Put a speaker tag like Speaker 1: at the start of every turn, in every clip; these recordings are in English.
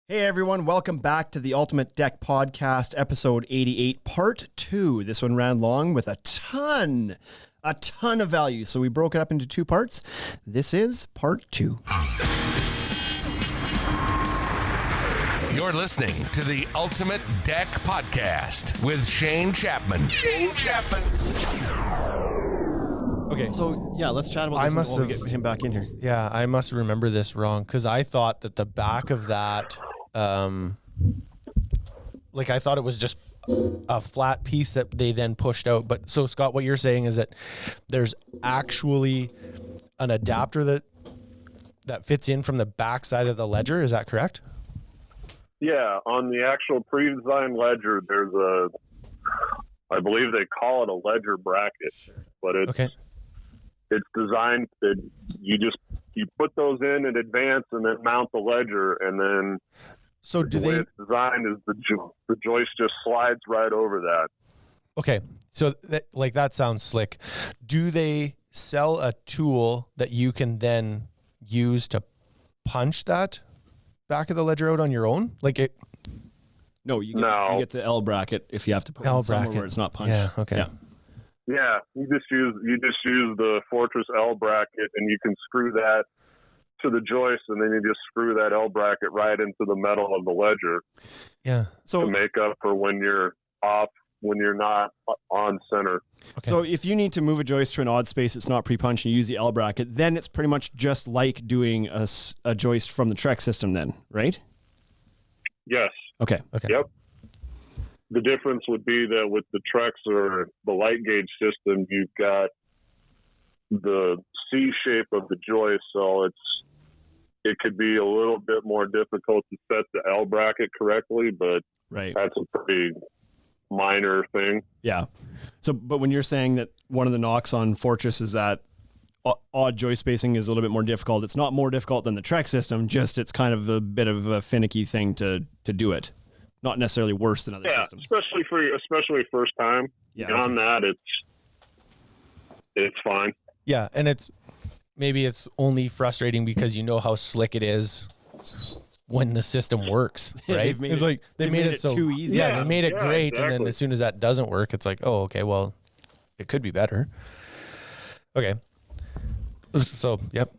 Speaker 1: Hey everyone, welcome back to the Ultimate Deck Podcast, episode 88, part 2. This one ran long with a ton of value, so we broke it up into 2 parts. This is part 2.
Speaker 2: You're listening to the Ultimate Deck Podcast with Shane Chapman.
Speaker 1: Okay, so yeah, let's chat about this while we get him back in here.
Speaker 3: Yeah, I must remember this wrong because I thought that the back of that, I thought it was just a flat piece that they then pushed out. But so Scott, what you're saying is that there's actually an adapter that fits in from the back side of the ledger. Is that correct?
Speaker 4: Yeah, on the actual pre-designed ledger, there's I believe they call it a ledger bracket, but it's designed that you put those in advance and then mount the ledger, and then
Speaker 3: so
Speaker 4: the way it's designed is the joist just slides right over that.
Speaker 3: Okay, so that sounds slick. Do they sell a tool that you can then use to punch that back of the ledger out on your own?
Speaker 1: No, you get the L bracket if you have to put it somewhere where it's not punched.
Speaker 3: Yeah, okay.
Speaker 4: Yeah, you just use the Fortress L bracket, and you can screw that to the joist, and then you just screw that L bracket right into the metal of the ledger.
Speaker 3: Yeah.
Speaker 4: So to make up for when you're off, when you're not on center.
Speaker 1: Okay. So if you need to move a joist to an odd space, it's not pre-punched, and you use the L bracket, then it's pretty much just like doing a joist from the Trek system then, right?
Speaker 4: Yes.
Speaker 1: Okay.
Speaker 4: Yep. The difference would be that with the Treks or the light gauge system, you've got the C shape of the joist, so it could be a little bit more difficult to set the L bracket correctly, but that's a pretty minor thing.
Speaker 1: Yeah. So, but when you're saying that one of the knocks on Fortress is that odd joist spacing is a little bit more difficult, it's not more difficult than the Trek system, just it's kind of a bit of a finicky thing to do it. Not necessarily worse than other systems.
Speaker 4: especially first time.
Speaker 1: Yeah,
Speaker 4: Beyond that, it's fine.
Speaker 3: Yeah, and maybe it's only frustrating because you know how slick it is when the system works, right? They made it so
Speaker 1: too easy.
Speaker 3: Yeah, they made it great,
Speaker 4: exactly.
Speaker 3: And then as soon as that doesn't work, it's like, oh, okay, well, it could be better. Okay. So, yep.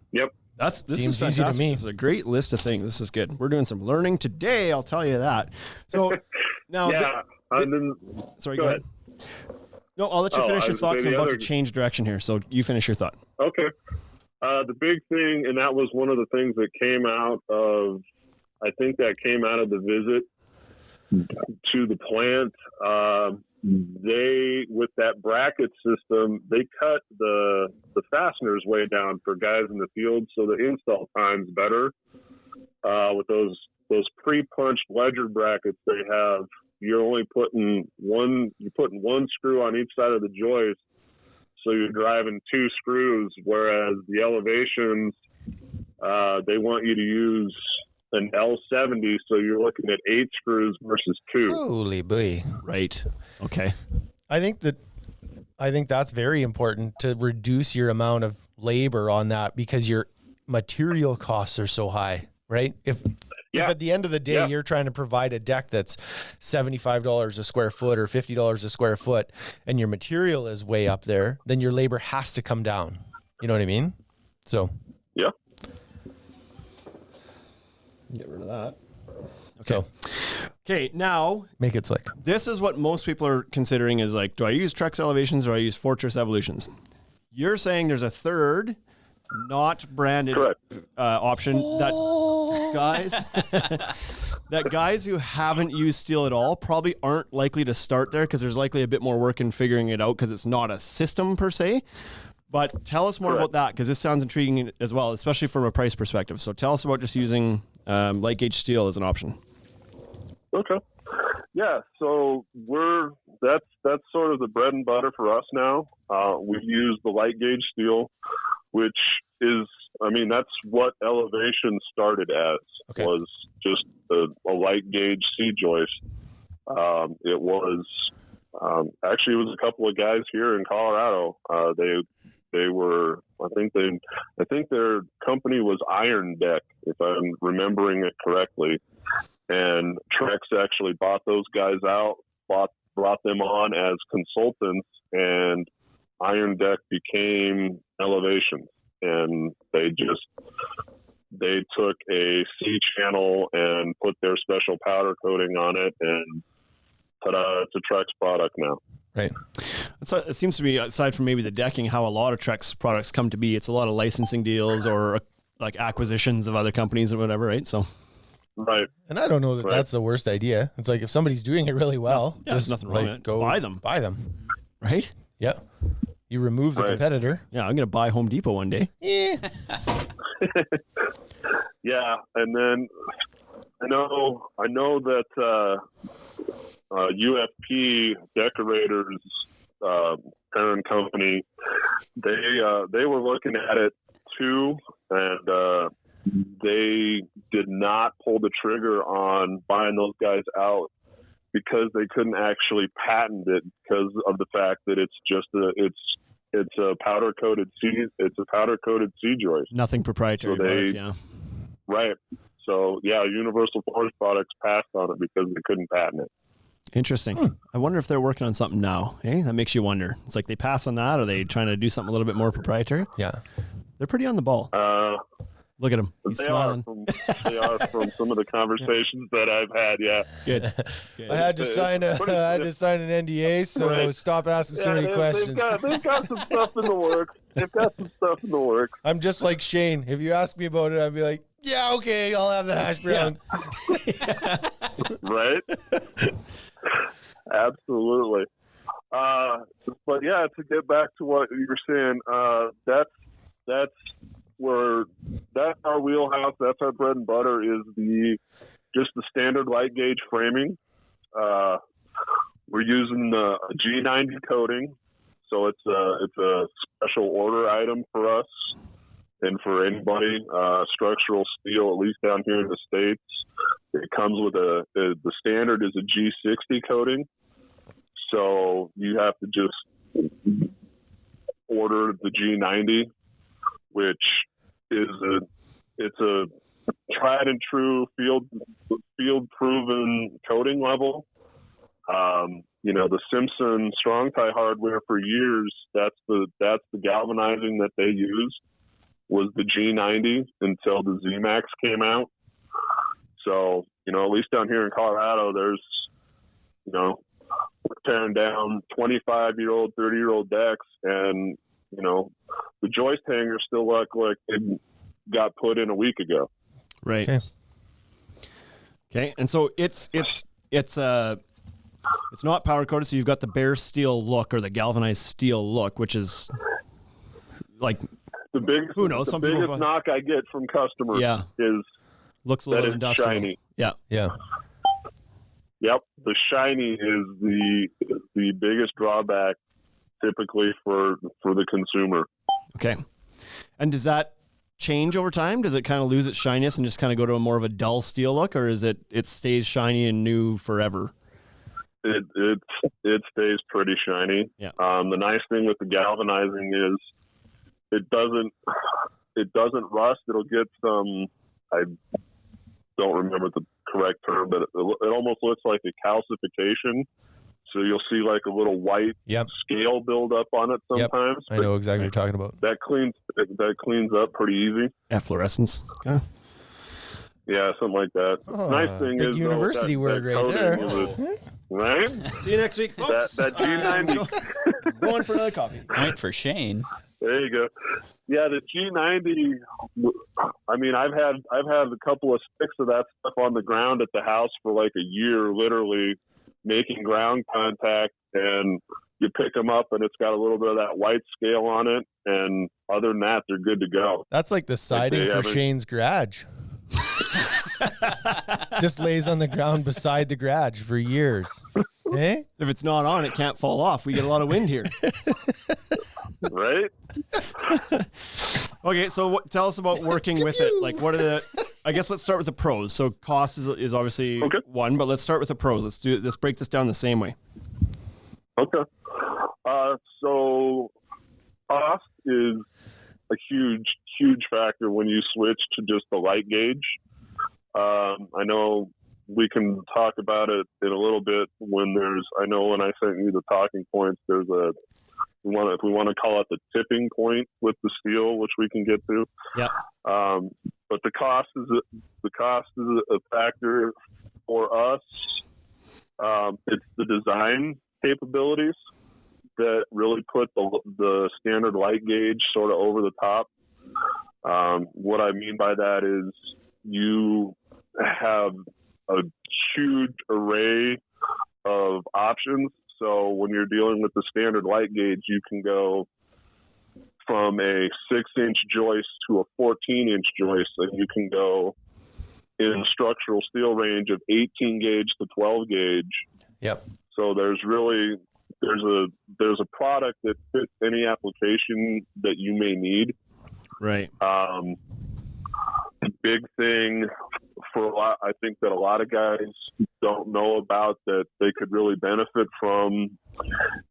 Speaker 1: This
Speaker 3: Seems
Speaker 1: is
Speaker 3: easy to me.
Speaker 1: This is a great list of things. This is good. We're doing some learning today, I'll tell you that. So now, sorry, go ahead. No, I'll let you finish your thoughts. I'm about to change direction here, so you finish your thought.
Speaker 4: Okay. The big thing, and that was one of the things that came out of, I think that came out of the visit to the plant. With that bracket system, they cut the fasteners way down for guys in the field, so the install time's better. With those pre-punched ledger brackets they have, you're only putting one screw on each side of the joist, so you're driving 2 screws, whereas the elevations, they want you to use an L70, so you're looking at 8 screws versus 2.
Speaker 3: Holy boy.
Speaker 1: Right. Okay.
Speaker 3: I think that's very important to reduce your amount of labor on that because your material costs are so high, right? If at the end of the day you're trying to provide a deck that's $75 a square foot or $50 a square foot and your material is way up there, then your labor has to come down. You know what I mean? So
Speaker 4: yeah.
Speaker 1: Get rid of that.
Speaker 3: Okay.
Speaker 1: Okay, now
Speaker 3: make it slick.
Speaker 1: This is what most people are considering is like, do I use Trex Elevations or do I use Fortress Evolutions? You're saying there's a third not branded option that guys who haven't used steel at all probably aren't likely to start there because there's likely a bit more work in figuring it out because it's not a system per se. But tell us more about that because this sounds intriguing as well, especially from a price perspective. So tell us about just using light gauge steel as an option.
Speaker 4: Okay. Yeah, so that's sort of the bread and butter for us now. We use the light gauge steel, which is, that's what Elevation started as, was just a light gauge C-joist. It was actually, it was a couple of guys here in Colorado. They were, I think their company was Iron Deck, if I'm remembering it correctly. And Trex actually bought those guys out, brought them on as consultants, and Iron Deck became Elevation. And they took a C channel and put their special powder coating on it, and ta-da, it's a Trex product now.
Speaker 3: Right.
Speaker 1: It seems to be, aside from maybe the decking, how a lot of Trex products come to be. It's a lot of licensing deals or like acquisitions of other companies or whatever, right? So,
Speaker 4: right.
Speaker 3: And I don't know that that's the worst idea. It's like if somebody's doing it really well,
Speaker 1: there's nothing wrong with it.
Speaker 3: Go
Speaker 1: buy them,
Speaker 3: right? Yeah. You remove the competitor.
Speaker 1: Yeah, I'm gonna buy Home Depot one day.
Speaker 3: Yeah.
Speaker 4: Yeah, and then I know that UFP Decorators parent company, they were looking at it too, and they did not pull the trigger on buying those guys out because they couldn't actually patent it because of the fact that it's a powder coated C joist.
Speaker 1: Nothing proprietary.
Speaker 4: So right. So yeah, Universal Forest Products passed on it because they couldn't patent it.
Speaker 1: Interesting. I wonder if they're working on something now. Hey, that makes you wonder. It's like they pass on that, or are they trying to do something a little bit more proprietary?
Speaker 3: Yeah,
Speaker 1: they're pretty on the ball. Look at him. He's smiling.
Speaker 4: They are from some of the conversations that I've had. Yeah.
Speaker 1: Good.
Speaker 3: I had to sign an NDA, so stop asking so many questions.
Speaker 4: They've got some stuff in the works.
Speaker 3: I'm just like Shane. If you ask me about it, I'd be like, yeah, okay, I'll have the hash brown.
Speaker 4: Right? Absolutely. But yeah, to get back to what you were saying, that's our wheelhouse. That's our bread and butter, is just the standard light gauge framing. We're using a G90 coating, so it's a special order item for us and for anybody. Structural steel, at least down here in the States, it comes with the standard is a G60 coating. So you have to just order the G90, which is a tried and true field proven coating level. The Simpson strong tie hardware for years, that's the galvanizing that they used was the G90 until the Z-Max came out. So, at least down here in Colorado, there's, we're tearing down 25-year-old, 30-year-old decks, and, the joist hangers still look like they got put in a week ago.
Speaker 1: Right. Okay. And so it's not powder coated, so you've got the bare steel look or the galvanized steel look, which is like
Speaker 4: the biggest.
Speaker 1: Who knows?
Speaker 4: The biggest knock I get from customers is
Speaker 1: looks a little industrial.
Speaker 4: Shiny.
Speaker 1: Yeah.
Speaker 4: Yep. The shiny is the biggest drawback typically for the consumer.
Speaker 1: Okay. And does that change over time? Does it kind of lose its shininess and just kind of go to a more of a dull steel look, or is it stays shiny and new forever?
Speaker 4: It stays pretty shiny.
Speaker 1: Yeah.
Speaker 4: The nice thing with the galvanizing is it doesn't rust. It'll get some, I don't remember the correct term, but it almost looks like a calcification. So you'll see like a little white scale build up on it sometimes.
Speaker 3: I know exactly what you're talking about.
Speaker 4: That cleans up pretty easy.
Speaker 1: Efflorescence. Okay.
Speaker 4: Yeah, something like that. Nice thing
Speaker 3: big
Speaker 4: is
Speaker 3: university word right there.
Speaker 4: Right?
Speaker 1: See you next week, folks.
Speaker 4: That G90.
Speaker 1: Going for another coffee.
Speaker 5: Point for Shane.
Speaker 4: There you go. Yeah, the G90. I mean, I've had a couple of sticks of that stuff on the ground at the house for like a year, literally making ground contact, and you pick them up and it's got a little bit of that white scale on it, and other than that, they're good to go.
Speaker 3: That's like the siding for Shane's garage. Just lays on the ground beside the garage for years. Eh?
Speaker 1: If it's not on, it can't fall off. We get a lot of wind here.
Speaker 4: Right?
Speaker 1: Okay, so tell us about working with it. Like, what are I guess let's start with the pros. So cost is obviously one, but let's start with the pros. Let's break this down the same way.
Speaker 4: Okay. So cost is a huge factor when you switch to just the light gauge. I know, we can talk about it in a little bit when I know when I sent you the talking points, if we want to call it the tipping point with the steel, which we can get to.
Speaker 1: Yeah.
Speaker 4: But the cost is a factor for us. It's the design capabilities that really put the standard light gauge sort of over the top. What I mean by that is you have a huge array of options. So when you're dealing with the standard light gauge, you can go from a 6-inch joist to a 14-inch joist, and you can go in the structural steel range of 18 gauge to 12 gauge.
Speaker 3: Yep.
Speaker 4: So there's a product that fits any application that you may need.
Speaker 1: Right.
Speaker 4: The big thing I think that a lot of guys don't know about that they could really benefit from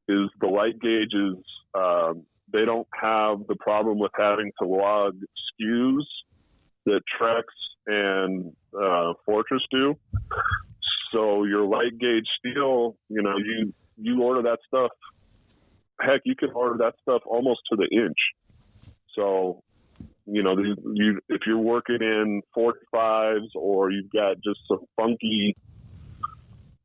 Speaker 4: is the light gauges. They don't have the problem with having to log SKUs that Trex and Fortress do. So your light gauge steel, you order that stuff. Heck, you can order that stuff almost to the inch. So, if you're working in 45s or you've got just some funky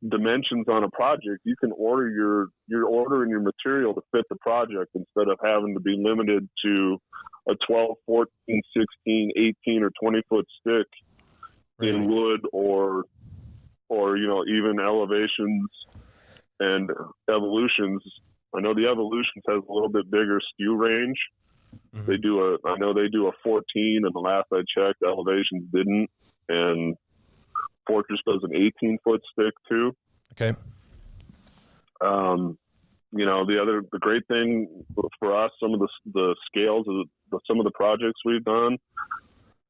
Speaker 4: dimensions on a project, you can order you're ordering your material to fit the project instead of having to be limited to a 12, 14, 16, 18, or 20 foot stick in wood or even elevations and evolutions. I know the evolutions has a little bit bigger SKU range. Mm-hmm. I know they do a 14, and the last I checked, elevations didn't, and Fortress does an 18 foot stick too.
Speaker 3: Okay.
Speaker 4: The great thing for us, some of the scales of some of the projects we've done,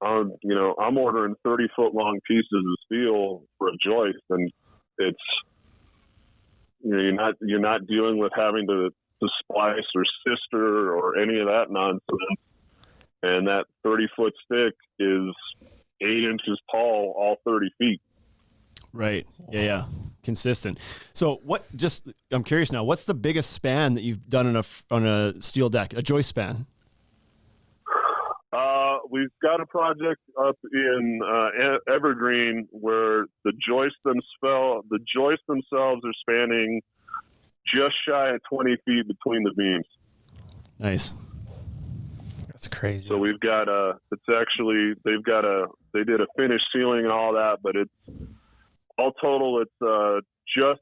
Speaker 4: I'm ordering 30 foot long pieces of steel for a joist, and it's, you're not dealing with having to splice or sister or any of that nonsense. And that 30 foot stick is 8 inches tall, all 30 feet.
Speaker 1: Right. Yeah. Consistent. So I'm curious now, what's the biggest span that you've done on a steel deck, a joist span?
Speaker 4: We've got a project up in Evergreen where the joists themselves are spanning just shy of 20 feet between the beams.
Speaker 1: Nice.
Speaker 3: That's crazy.
Speaker 4: So we've got they did a finished ceiling and all that, but it's all total. It's just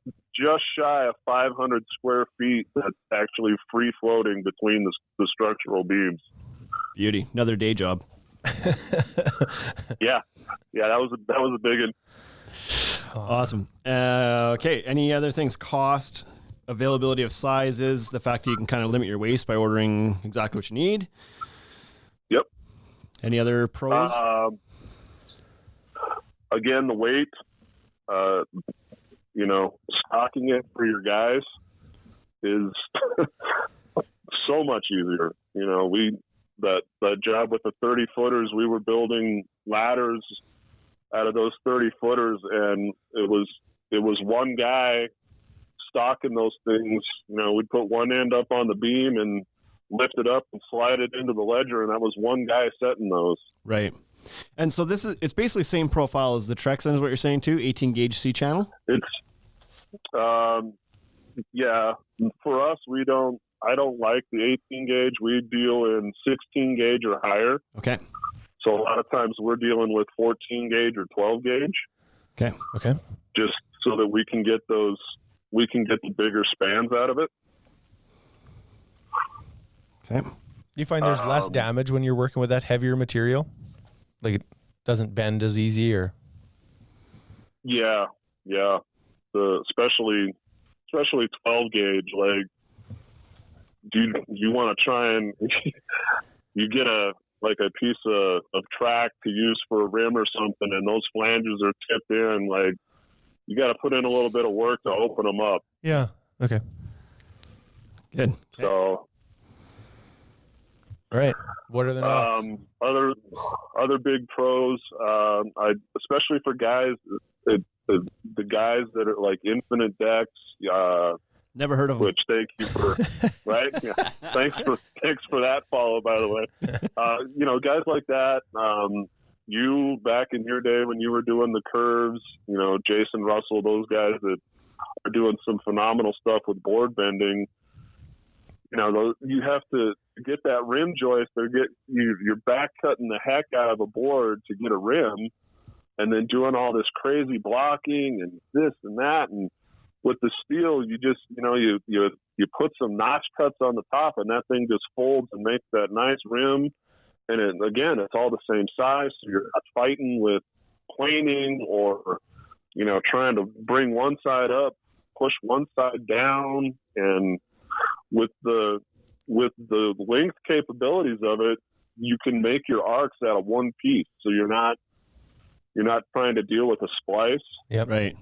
Speaker 4: shy of 500 square feet that's actually free floating between the structural beams.
Speaker 1: Beauty. Another day job.
Speaker 4: Yeah. That was a big one.
Speaker 1: Awesome. Okay. Any other things? Cost, availability of sizes, the fact that you can kind of limit your waste by ordering exactly what you need.
Speaker 4: Yep.
Speaker 1: Any other pros?
Speaker 4: Again, the weight. Stocking it for your guys is so much easier. That job with the 30 footers, we were building ladders out of those 30 footers, and it was one guy stocking those things. We'd put one end up on the beam and lift it up and slide it into the ledger, and that was one guy setting those. Right.
Speaker 1: And so it's basically the same profile as the Trex, is what you're saying too, 18 gauge C channel?
Speaker 4: It's, yeah, for us, I don't like the 18 gauge. We deal in 16 gauge or higher.
Speaker 1: Okay.
Speaker 4: So a lot of times we're dealing with 14 gauge or 12 gauge.
Speaker 3: Okay.
Speaker 4: Just so that we can get the bigger spans out of it.
Speaker 1: Okay.
Speaker 3: Do you find there's less damage when you're working with that heavier material? Like it doesn't bend as easy, or?
Speaker 4: Yeah. Especially 12 gauge. Like, you want to try and you get a piece of track to use for a rim or something, and those flanges are tipped in. Like, you got to put in a little bit of work to open them up.
Speaker 3: Yeah. Okay.
Speaker 1: Good.
Speaker 4: So
Speaker 3: Right. What are the knocks?
Speaker 4: Other big pros, especially for guys, the guys that are like Infinite Decks.
Speaker 1: Never heard of them.
Speaker 4: Which thank you for right. Yeah. Thanks for that follow, by the way. Guys like that. You back in your day when you were doing the curves, Jason Russell, those guys that are doing some phenomenal stuff with board bending. You have to get that rim joist or you're back cutting the heck out of a board to get a rim, and then doing all this crazy blocking and this and that. And with the steel, you just, you put some notch cuts on the top, and that thing just folds and makes that nice rim. And it's all the same size. So you're not fighting with planing or, trying to bring one side up, push one side down. And with the length capabilities of it, you can make your arcs out of one piece. So you're not trying to deal with a splice.
Speaker 1: Yep. Right.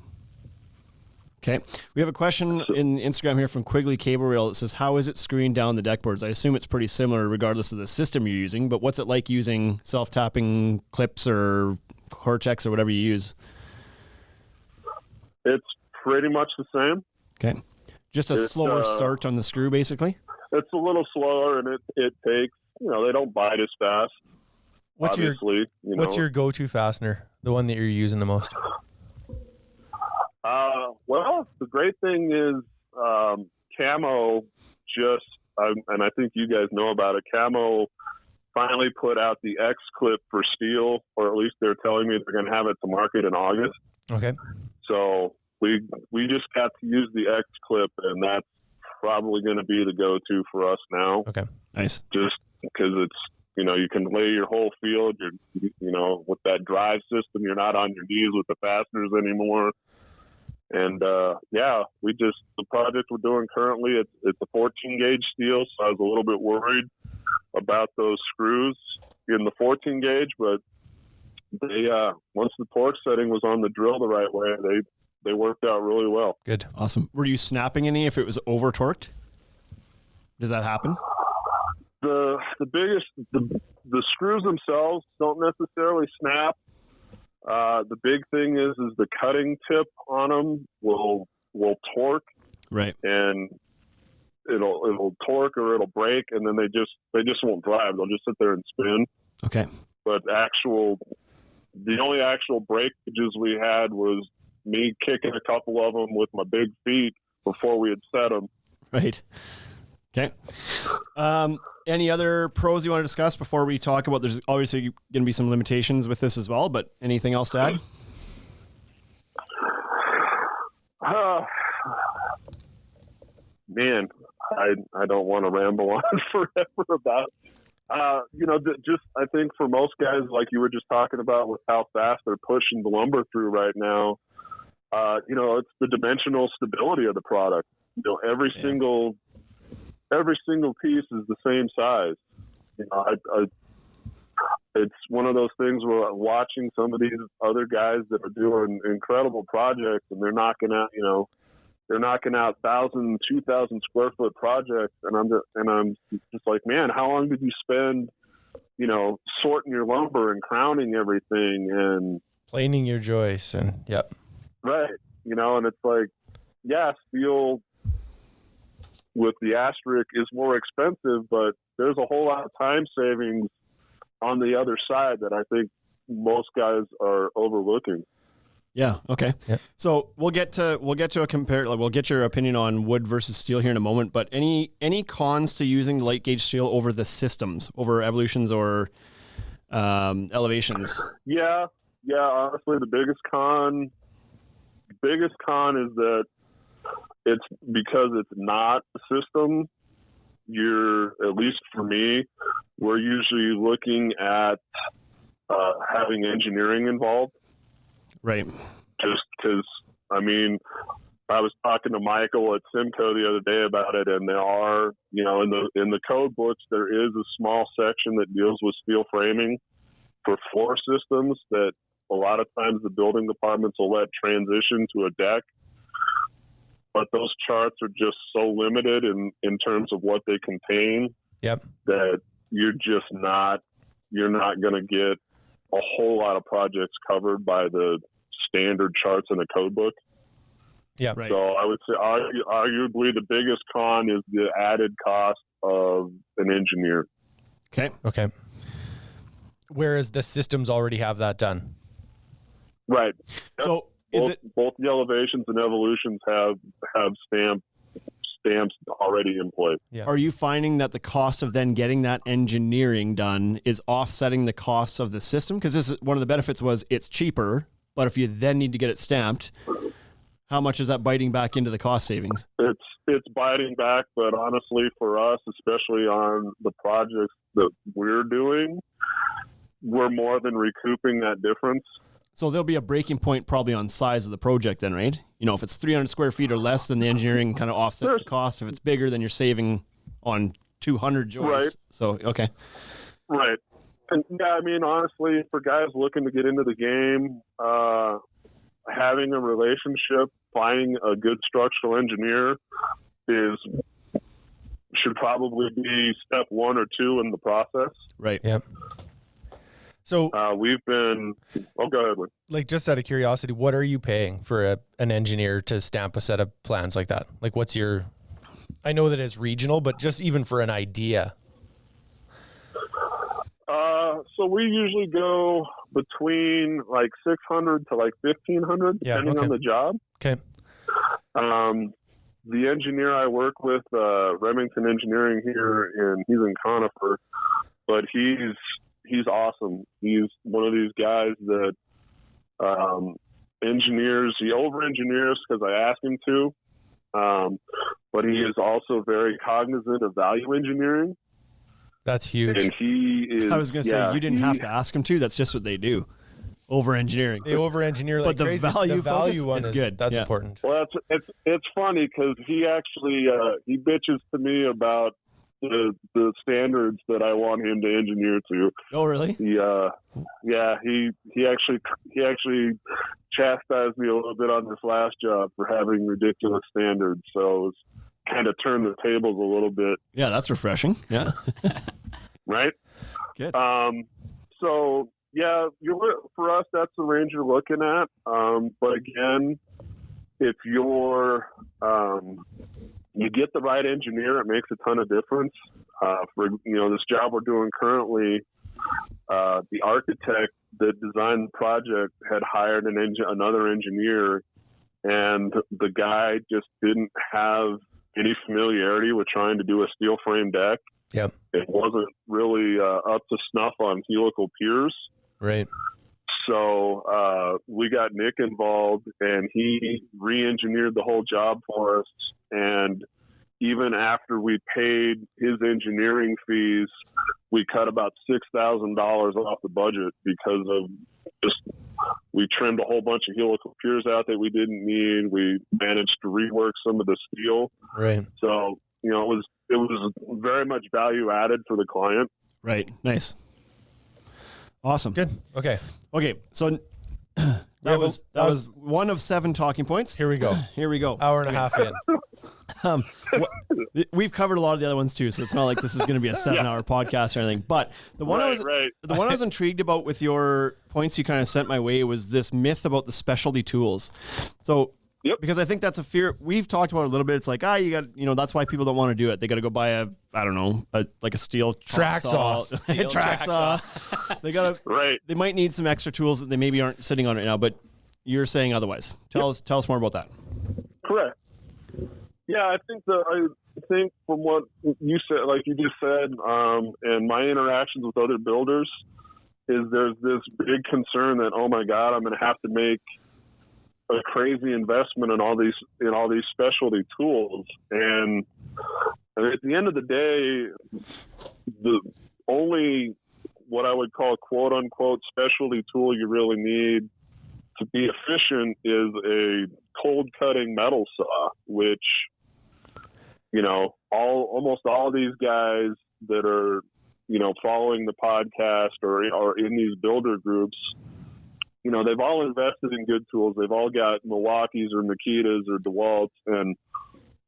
Speaker 1: Okay. We have a question in Instagram here from Quigley Cable Rail that says, how is it screwing down the deck boards? I assume it's pretty similar regardless of the system you're using, but what's it like using self-tapping clips or Cortex or whatever you use?
Speaker 4: It's pretty much the same.
Speaker 1: Okay. Just a slower start on the screw, basically?
Speaker 4: It's a little slower, and it takes, they don't bite as fast.
Speaker 3: What's your go-to fastener, the one that you're using the most?
Speaker 4: Well, the great thing is Camo and I think you guys know about it, Camo finally put out the X clip for steel, or at least they're telling me they're going to have it to market in August.
Speaker 3: Okay.
Speaker 4: So we just got to use the X clip, and that's probably going to be the go-to for us now.
Speaker 3: Okay.
Speaker 1: Nice.
Speaker 4: Just because it's, you can lay your whole field, with that drive system, you're not on your knees with the fasteners anymore. And, the project we're doing currently, it's a 14 gauge steel. So I was a little bit worried about those screws in the 14 gauge, but they, once the torque setting was on the drill the right way, they worked out really well.
Speaker 1: Good. Awesome. Were you snapping any if it was over torqued? Does that happen?
Speaker 4: The screws themselves don't necessarily snap. The big thing is the cutting tip on them will torque,
Speaker 1: right? And
Speaker 4: it'll torque or it'll break, and then they just won't drive. They'll just sit there and spin.
Speaker 1: Okay.
Speaker 4: But the only actual breakages we had was me kicking a couple of them with my big feet before we had set them.
Speaker 1: Right. Okay. Any other pros you want to discuss before we talk about, there's obviously going to be some limitations with this as well, but anything else to add?
Speaker 4: Man, I don't want to ramble on forever about, just, I think for most guys, like you were just talking about with how fast they're pushing the lumber through right now, it's the dimensional stability of the product. Every single piece is the same size. It's one of those things where watching some of these other guys that are doing incredible projects, and they're knocking out 1,000, 2,000 square foot projects, and I'm just like, man, how long did you spend, sorting your lumber and crowning everything and
Speaker 3: planing your joists and yep.
Speaker 4: Right. And it's like, yeah, steel with the asterisk is more expensive, but there's a whole lot of time savings on the other side that I think most guys are overlooking.
Speaker 1: Yeah. Okay. Yeah. So we'll get to a compare. We'll get your opinion on wood versus steel here in a moment. But any cons to using light gauge steel over the systems, over evolutions or elevations?
Speaker 4: Yeah. Honestly, the biggest con is that it's because it's not a system. At least for me, we're usually looking at having engineering involved.
Speaker 1: Right.
Speaker 4: Just because, I was talking to Michael at Simcoe the other day about it, and there are, in the code books, there is a small section that deals with steel framing for floor systems that a lot of times the building departments will let transition to a deck. But those charts are just so limited in terms of what they contain.
Speaker 3: Yep.
Speaker 4: That you're not going to get a whole lot of projects covered by the standard charts in a code book.
Speaker 3: Yeah.
Speaker 1: Right.
Speaker 4: So I would say arguably the biggest con is the added cost of an engineer.
Speaker 3: Okay. Whereas the systems already have that done.
Speaker 4: Right.
Speaker 1: So
Speaker 4: both the elevations and evolutions have stamps already in place.
Speaker 3: Yeah.
Speaker 1: Are you finding that the cost of then getting that engineering done is offsetting the costs of the system? Because this is one of the benefits was it's cheaper, but if you then need to get it stamped, how much is that biting back into the cost savings?
Speaker 4: It's biting back, but honestly, for us, especially on the projects that we're doing, we're more than recouping that difference.
Speaker 1: So there'll be a breaking point probably on size of the project then, right? You know, if it's 300 square feet or less, then the engineering kind of offsets the cost. If it's bigger, then you're saving on 200 joists.
Speaker 4: Right.
Speaker 1: So, okay.
Speaker 4: Right. And yeah, I mean, honestly, for guys looking to get into the game, having a relationship, finding a good structural engineer should probably be step 1 or 2 in the process.
Speaker 1: Right.
Speaker 3: Yep. So
Speaker 4: go ahead.
Speaker 3: like, just out of curiosity, what are you paying for an engineer to stamp a set of plans like that? Like, I know that it's regional, but just even for an idea.
Speaker 4: So we usually go between like 600 to like 1,500, depending on the job.
Speaker 3: Okay.
Speaker 4: The engineer I work with, Remington Engineering here, and he's in Conifer, but he's awesome. He's one of these guys that he over-engineers because I asked him to, but he is also very cognizant of value engineering.
Speaker 3: That's huge.
Speaker 4: And he is.
Speaker 1: I was going to say, you didn't have to ask them to. That's just what they do. Over-engineering.
Speaker 3: They over-engineer like
Speaker 1: but
Speaker 3: crazy.
Speaker 1: The value
Speaker 3: one
Speaker 1: is good.
Speaker 3: That's important.
Speaker 4: Well, it's funny because he actually he bitches to me about the standards that I want him to engineer to.
Speaker 1: Oh, really?
Speaker 4: He actually chastised me a little bit on this last job for having ridiculous standards. So it's kind of turned the tables a little bit.
Speaker 1: Yeah, that's refreshing. Yeah.
Speaker 4: Right?
Speaker 1: Good.
Speaker 4: So yeah, for us, that's the range you're looking at. But again, if you get the right engineer, it makes a ton of difference. For this job we're doing currently, the architect that designed the project had hired another engineer, and the guy just didn't have any familiarity with trying to do a steel frame deck.
Speaker 3: Yep.
Speaker 4: It wasn't really up to snuff on helical piers.
Speaker 3: Right.
Speaker 4: So we got Nick involved, and he re-engineered the whole job for us. And even after we paid his engineering fees, we cut about $6,000 off the budget because of we trimmed a whole bunch of helical piers out that we didn't need. We managed to rework some of the steel.
Speaker 3: Right.
Speaker 4: So, it was very much value added for the client.
Speaker 1: Right. Nice. Awesome.
Speaker 3: Good. Okay.
Speaker 1: So that was one of 7 talking points.
Speaker 3: Here we go. Hour and a half in.
Speaker 1: We've covered a lot of the other ones too, so it's not like this is going to be a 7-hour podcast or anything. But the one I was intrigued about with your points you kind of sent my way was this myth about the specialty tools. So.
Speaker 4: Yep.
Speaker 1: Because I think that's a fear. We've talked about it a little bit. It's like, you got, that's why people don't want to do it. They got to go buy a steel
Speaker 3: track saw.
Speaker 1: Track saw. They got to,
Speaker 4: right.
Speaker 1: They might need some extra tools that they maybe aren't sitting on right now, but you're saying otherwise. Tell us more about that.
Speaker 4: Correct. Yeah, I think from what you said, like you just said, and my interactions with other builders is there's this big concern that, oh my God, I'm going to have to make a crazy investment in all these specialty tools. And at the end of the day, the only what I would call quote unquote specialty tool you really need to be efficient is a cold cutting metal saw, which, almost all these guys that are, following the podcast or in these builder groups, they've all invested in good tools. They've all got Milwaukee's or Makitas or DeWalt's, and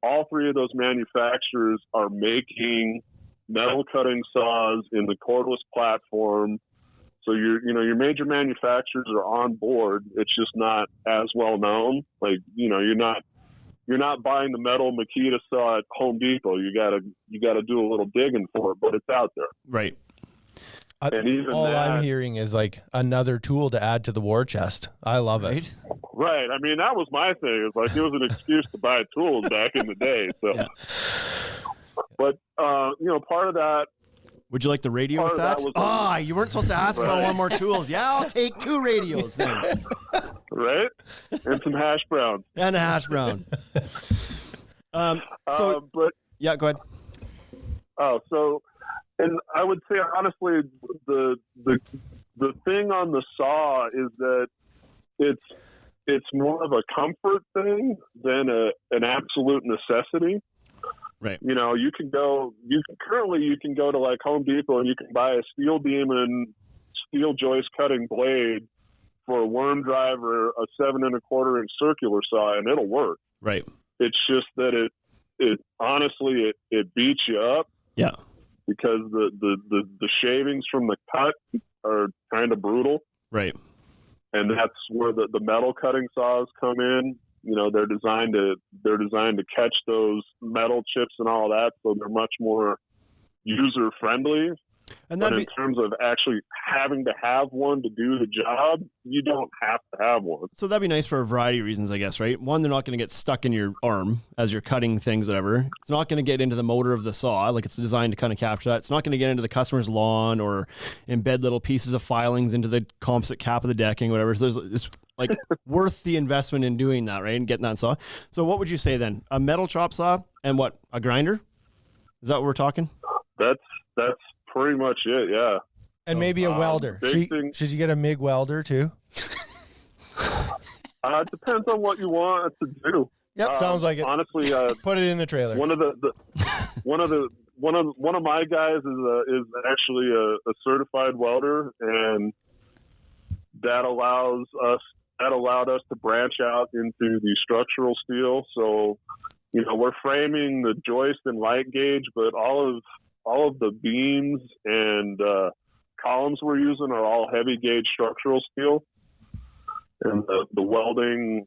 Speaker 4: all 3 of those manufacturers are making metal cutting saws in the cordless platform. So your major manufacturers are on board. It's just not as well known. Like, you're not buying the metal Makita saw at Home Depot. You gotta do a little digging for it, but it's out there.
Speaker 1: Right.
Speaker 4: And even
Speaker 3: all I'm hearing is like another tool to add to the war chest. I love it.
Speaker 4: Right. I mean, that was my thing. It's like it was an excuse to buy tools back in the day. So, yeah. But part of that.
Speaker 1: Would you like the radio with that? You weren't supposed to ask about one more tools. Yeah, I'll take 2 radios then.
Speaker 4: Right? And some hash browns.
Speaker 1: And a hash brown.
Speaker 4: But
Speaker 1: yeah, go ahead.
Speaker 4: And I would say honestly, the thing on the saw is that it's more of a comfort thing than an absolute necessity.
Speaker 1: Right.
Speaker 4: You can go to like Home Depot and you can buy a steel beam and steel joist cutting blade for a worm drive or a 7 1/4 inch circular saw, and it'll work.
Speaker 1: Right.
Speaker 4: It's just that it honestly beats you up.
Speaker 1: Yeah.
Speaker 4: Because the shavings from the cut are kind of brutal.
Speaker 1: Right.
Speaker 4: And that's where the metal cutting saws come in. They're designed to catch those metal chips and all that, so they're much more user friendly. But in terms of actually having to have one to do the job, you don't have to have one.
Speaker 1: So that'd be nice for a variety of reasons, I guess, right? One, they're not going to get stuck in your arm as you're cutting things, whatever. It's not going to get into the motor of the saw. Like, it's designed to kind of capture that. It's not going to get into the customer's lawn or embed little pieces of filings into the composite cap of the decking, whatever. So it's like worth the investment in doing that, right? And getting that saw. So what would you say then? A metal chop saw and what? A grinder? Is that what we're talking?
Speaker 4: That's pretty much it, yeah.
Speaker 3: And maybe a welder. Should you get a MIG welder too?
Speaker 4: It depends on what you want to do.
Speaker 3: Yep, sounds like it.
Speaker 4: Honestly,
Speaker 3: put it in the trailer.
Speaker 4: One of my guys is actually a certified welder, and that allowed us to branch out into the structural steel. So, we're framing the joist and light gauge, but all of the beams and columns we're using are all heavy gauge structural steel. And the welding,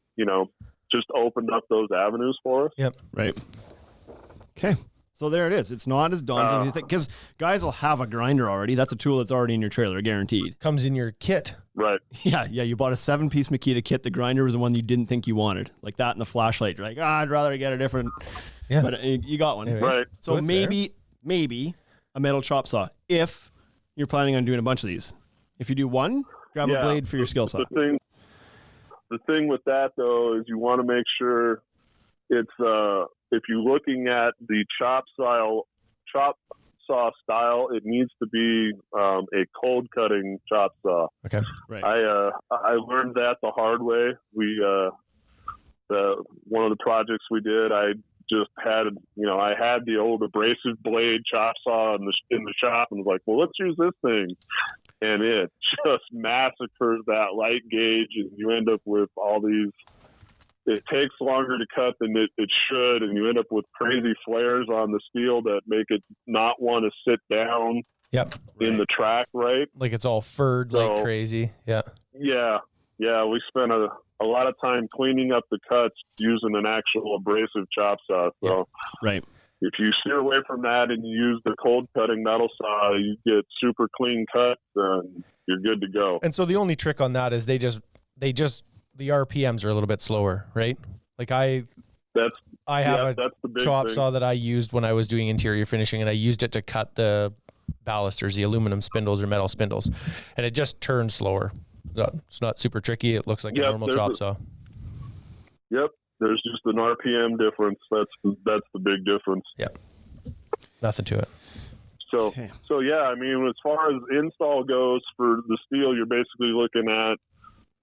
Speaker 4: just opened up those avenues for us.
Speaker 1: Yep. Right. Okay. So there it is. It's not as daunting as you think, because guys will have a grinder already. That's a tool that's already in your trailer, guaranteed.
Speaker 3: Comes in your kit.
Speaker 4: Right.
Speaker 1: Yeah. You bought a 7-piece Makita kit. The grinder was the one you didn't think you wanted, like that and the flashlight. You're like, I'd rather get a different. Yeah. But you got one.
Speaker 4: Anyways. Right.
Speaker 1: So maybe a metal chop saw if you're planning on doing a bunch of these. If you do one, grab a blade for your skill saw.
Speaker 4: The thing with that though is you want to make sure it's if you're looking at the chop saw style, it needs to be a cold cutting chop saw.
Speaker 3: Okay.
Speaker 1: Right.
Speaker 4: I learned that the hard way. One of the projects we did, I just had I had the old abrasive blade chop saw in the shop, and was like, well, let's use this thing, and it just massacres that light gauge, and you end up with all these. It takes longer to cut than it should, and you end up with crazy flares on the steel that make it not want to sit down.
Speaker 3: Yep.
Speaker 4: In the track, right?
Speaker 3: Like it's all furred like crazy. Yeah.
Speaker 4: Yeah. We spent a lot of time cleaning up the cuts using an actual abrasive chop saw. So,
Speaker 1: right.
Speaker 4: If you steer away from that and you use the cold cutting metal saw, you get super clean cuts and you're good to go.
Speaker 3: And so the only trick on that is the RPMs are a little bit slower, right? Like I have a chop saw that I used when I was doing interior finishing, and I used it to cut the balusters, the aluminum spindles or metal spindles, and it just turns slower. It's not super tricky. It looks like a normal chop saw.
Speaker 4: Yep. There's just an RPM difference. That's the big difference.
Speaker 3: Yep. Nothing to it.
Speaker 4: So yeah, I mean, as far as install goes for the steel, you're basically looking at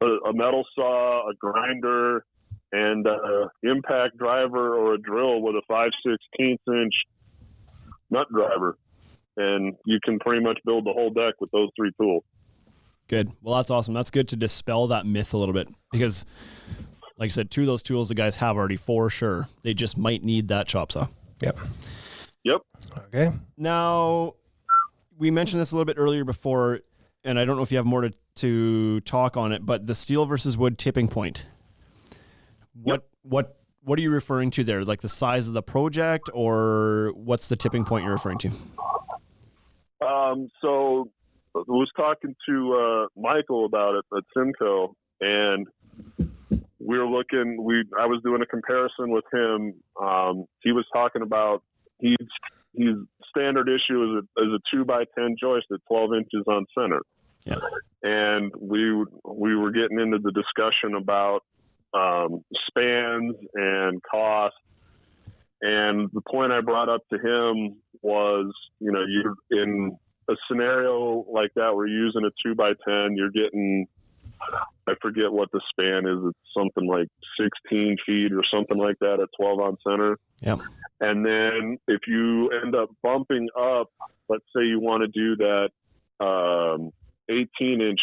Speaker 4: a metal saw, a grinder, and a impact driver or a drill with a 5/16 inch nut driver. And you can pretty much build the whole deck with those 3 tools.
Speaker 1: Good. Well, that's awesome. That's good to dispel that myth a little bit, because like I said, 2 of those tools the guys have already for sure. They just might need that chop saw.
Speaker 3: Yep.
Speaker 4: Yep.
Speaker 3: Okay.
Speaker 1: Now, we mentioned this a little bit earlier before, and I don't know if you have more to talk on it, but the steel versus wood tipping point. What are you referring to there? Like the size of the project, or what's the tipping point you're referring to?
Speaker 4: So I was talking to Michael about it at Simcoe, and we were looking. I was doing a comparison with him. He was talking about his standard issue is a 2x10 joist at 12 inches on center.
Speaker 1: Yeah.
Speaker 4: And we were getting into the discussion about spans and cost. And the point I brought up to him was, you're in a scenario like that, we're using a 2x10, you're getting, I forget what the span is. It's something like 16 feet or something like that at 12 on center.
Speaker 1: Yeah.
Speaker 4: And then if you end up bumping up, let's say you want to do that 18 inch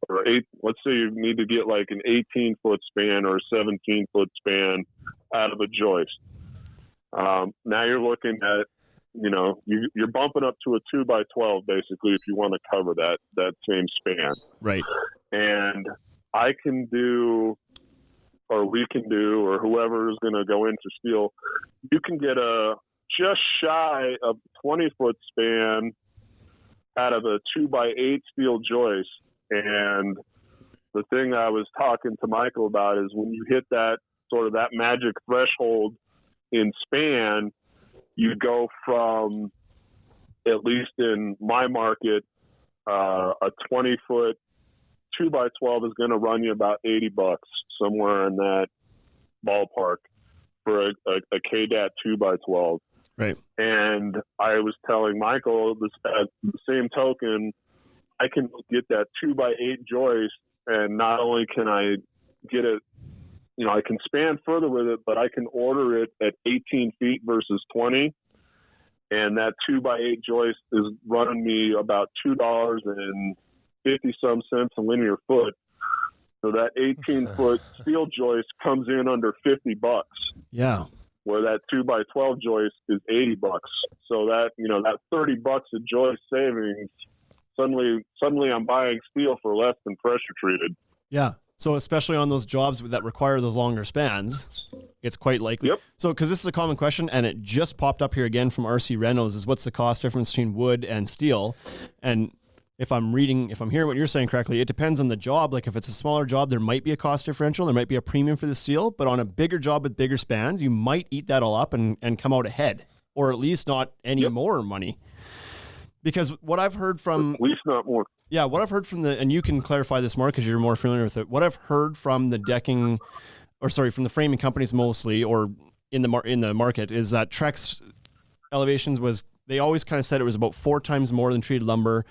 Speaker 4: or let's say you need to get like an 18 foot span or a 17 foot span out of a joist. Now you're looking at, you're bumping up to a 2x12 basically if you want to cover that same span.
Speaker 1: Right.
Speaker 4: And I can do, or we can do, or whoever is going to go into steel, you can get a just shy of 20 foot span out of a 2x8 steel joist. And the thing I was talking to Michael about is when you hit that sort of that magic threshold in span, you go from, at least in my market, a 20 foot 2x12 is going to run you about $80, somewhere in that ballpark for a KDAT 2x12.
Speaker 1: Right.
Speaker 4: And I was telling Michael, at the same token, I can get that 2x8 joist, and not only can I get it, I can span further with it, but I can order it at 18 feet versus 20. And that 2x8 joist is running me about $2.50 a linear foot. So that 18 foot steel joist comes in under $50.
Speaker 1: Yeah.
Speaker 4: Where that 2x12 joist is $80. So that, that $30 a joist savings, suddenly I'm buying steel for less than pressure treated.
Speaker 1: Yeah. So especially on those jobs that require those longer spans, it's quite likely.
Speaker 4: Yep.
Speaker 1: So, because this is a common question, and it just popped up here again from RC Renos, is what's the cost difference between wood and steel? And if I'm hearing what you're saying correctly, it depends on the job. Like if it's a smaller job, there might be a cost differential. There might be a premium for the steel, but on a bigger job with bigger spans, you might eat that all up and come out ahead, or at least not any more money. Because what I've heard from...
Speaker 4: At least not more.
Speaker 1: Yeah, what I've heard from and you can clarify this more because you're more familiar with it. What I've heard from the from the framing companies mostly, or in the market, is that Trek's elevations they always kind of said it was about 4 times more than treated lumber.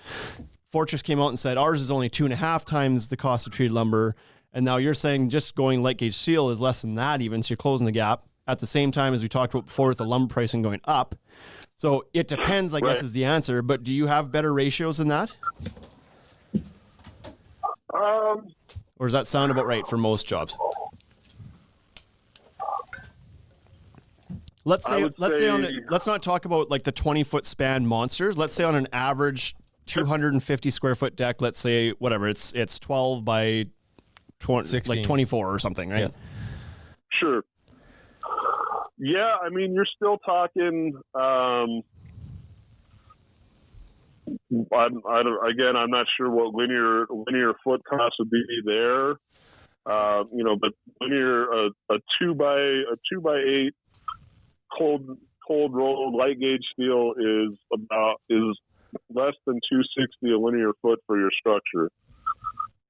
Speaker 1: Fortress came out and said ours is only 2.5 times the cost of treated lumber. And now you're saying just going light gauge steel is less than that even, so you're closing the gap. At the same time, as we talked about before, with the lumber pricing going up. So it depends, I guess, is the answer. But do you have better ratios than that? Or does that sound about right for most jobs? Let's not talk about like the 20-foot span monsters. Let's say on an average 250 square foot deck, let's say whatever, it's 12 by 20, like 24 or something, right?
Speaker 3: Yeah.
Speaker 4: Sure. Yeah, I mean, you're still talking. I'm not sure what linear foot cost would be there. But linear a 2x8 cold rolled light gauge steel is less than $260 a linear foot for your structure.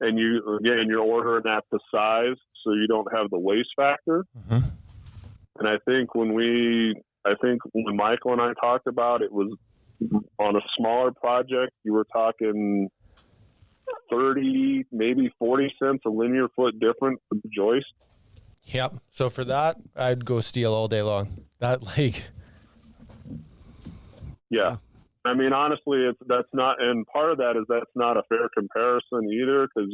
Speaker 4: And you're ordering that to size, so you don't have the waste factor.
Speaker 3: Mm-hmm.
Speaker 4: And I think when Michael and I talked about it, was on a smaller project, you were talking 30, maybe 40 cents a linear foot different for the joist.
Speaker 3: Yep. So for that, I'd go steel all day long.
Speaker 4: Yeah. I mean, honestly, that's not, and part of that is that's not a fair comparison either, because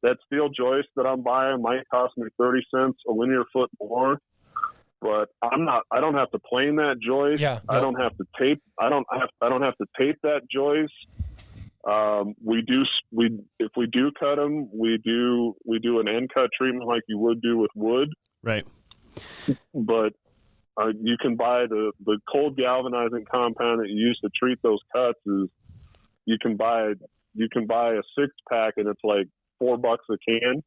Speaker 4: that steel joist that I'm buying might cost me 30 cents a linear foot more. but I don't have to plane that joist.
Speaker 3: Yeah, no.
Speaker 4: I don't have to tape that joist. If we do cut them, we do an end cut treatment like you would do with wood.
Speaker 1: Right.
Speaker 4: But you can buy the cold galvanizing compound that you use to treat those cuts. You can buy a 6-pack and it's like $4 a can,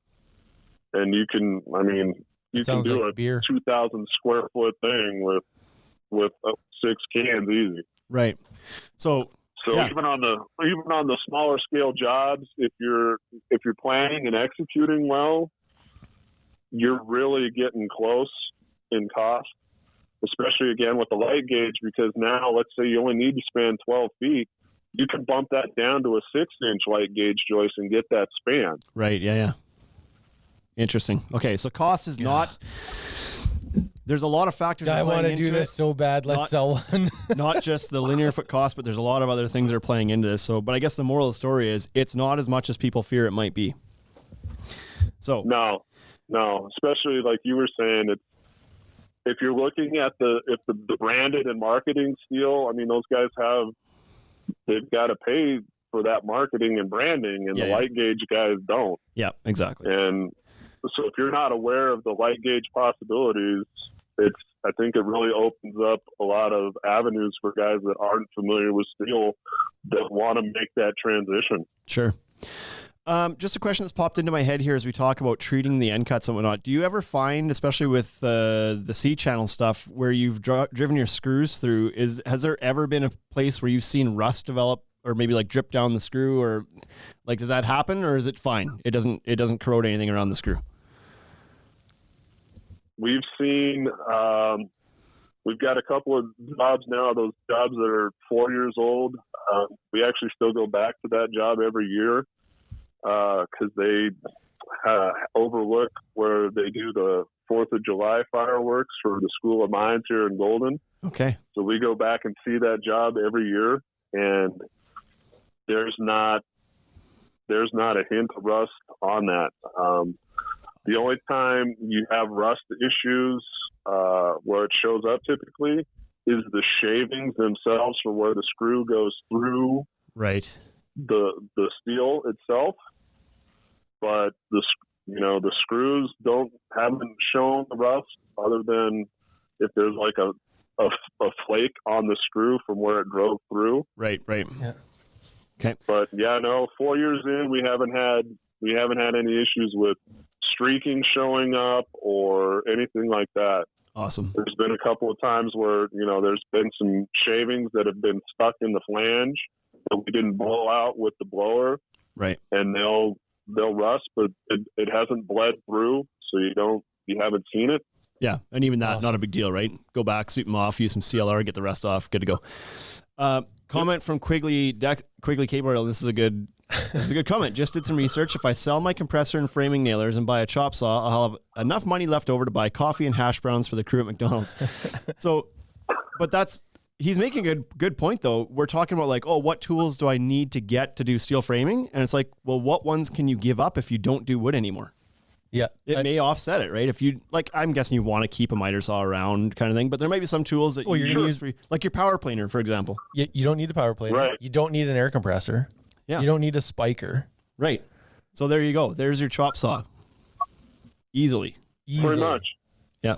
Speaker 4: and you can do
Speaker 3: like
Speaker 4: a
Speaker 3: beer.
Speaker 4: 2,000 square foot thing with 6 cans easy.
Speaker 1: Right. So yeah.
Speaker 4: even on the smaller scale jobs, if you're planning and executing well, you're really getting close in cost, especially again with the light gauge, because now let's say you only need to span 12 feet. You can bump that down to a 6-inch light gauge joist and get that span.
Speaker 1: Right. Yeah. Interesting. Okay. So cost is not, there's a lot of factors.
Speaker 3: I want to do this so bad. Let's sell one.
Speaker 1: Not just the linear foot cost, but there's a lot of other things that are playing into this. So, but I guess the moral of the story is it's not as much as people fear it might be. So
Speaker 4: no, especially like you were saying, if you're looking at the branded and marketing steel, I mean, those guys they've got to pay for that marketing and branding, and the light gauge guys don't.
Speaker 1: Yeah, exactly.
Speaker 4: And so if you're not aware of the light gauge possibilities, I think it really opens up a lot of avenues for guys that aren't familiar with steel that want to make that transition.
Speaker 1: Sure. Just a question that's popped into my head here as we talk about treating the end cuts and whatnot. Do you ever find, especially with the C-channel stuff, where you've driven your screws through, has there ever been a place where you've seen rust develop or maybe like drip down the screw, or like, does that happen, or is it fine? It doesn't corrode anything around the screw?
Speaker 4: We've seen, we've got a couple of jobs now, those jobs that are 4 years old. We actually still go back to that job every year because they overlook where they do the 4th of July fireworks for the School of Mines here in Golden.
Speaker 1: Okay.
Speaker 4: So we go back and see that job every year, and there's not a hint of rust on that. The only time you have rust issues where it shows up typically is the shavings themselves for where the screw goes through
Speaker 1: right
Speaker 4: the steel itself. But the screws haven't shown the rust, other than if there's like a flake on the screw from where it drove through.
Speaker 1: Right.
Speaker 3: Yeah.
Speaker 1: Okay.
Speaker 4: But 4 years in, we haven't had any issues with streaking showing up or anything like that.
Speaker 1: Awesome.
Speaker 4: There's been a couple of times where, there's been some shavings that have been stuck in the flange that we didn't blow out with the blower.
Speaker 1: Right.
Speaker 4: And they'll rust, but it hasn't bled through, so you haven't seen it.
Speaker 1: Yeah. And even that, not a big deal, right? Go back, sweep them off, use some CLR, get the rest off, good to go. Comment from Quigley Cable Rail. This is a good comment. Just did some research. If I sell my compressor and framing nailers and buy a chop saw, I'll have enough money left over to buy coffee and hash browns for the crew at McDonald's. So, but he's making a good point though. We're talking about like, what tools do I need to get to do steel framing? And it's like, well, what ones can you give up if you don't do wood anymore?
Speaker 3: Yeah.
Speaker 1: It may offset it, right? If you I'm guessing you want to keep a miter saw around kind of thing, but there might be some tools that you use like your power planer, for example.
Speaker 3: You don't need the power planer.
Speaker 4: Right.
Speaker 3: You don't need an air compressor.
Speaker 1: Yeah.
Speaker 3: You don't need a spiker.
Speaker 1: Right. So there you go. There's your chop saw. Easily.
Speaker 4: Pretty much.
Speaker 1: Yeah.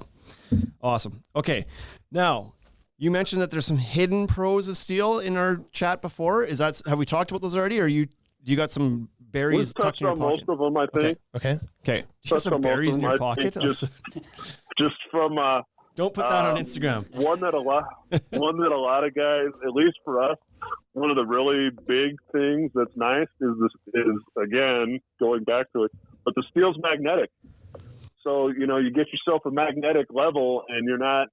Speaker 1: Awesome. Okay. Now, you mentioned that there's some hidden pros of steel in our chat before. Have we talked about those already, or you got some berries
Speaker 4: We've
Speaker 1: tucked
Speaker 4: touched
Speaker 1: in your
Speaker 4: on
Speaker 1: pocket?
Speaker 4: most of them, I think.
Speaker 3: Okay.
Speaker 1: You got some berries in your pocket?
Speaker 4: Just from
Speaker 1: Don't put that on Instagram.
Speaker 4: One that a lot of guys, at least for us, one of the really big things that's nice is again going back to it, but the steel's magnetic. So you get yourself a magnetic level, and you're not.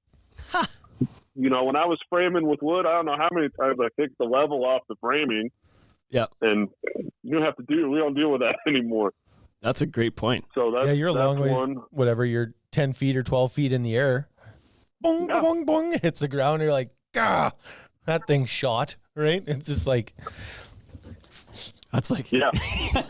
Speaker 4: When I was framing with wood, I don't know how many times I kicked the level off the framing.
Speaker 1: Yeah.
Speaker 4: And we don't deal with that anymore.
Speaker 1: That's a great point.
Speaker 4: So
Speaker 3: you're a long ways, whatever, you're 10 feet or 12 feet in the air. Boom, boom, boom, hits the ground. You're like, that thing's shot, right? It's just like,
Speaker 1: That's like,
Speaker 4: Yeah.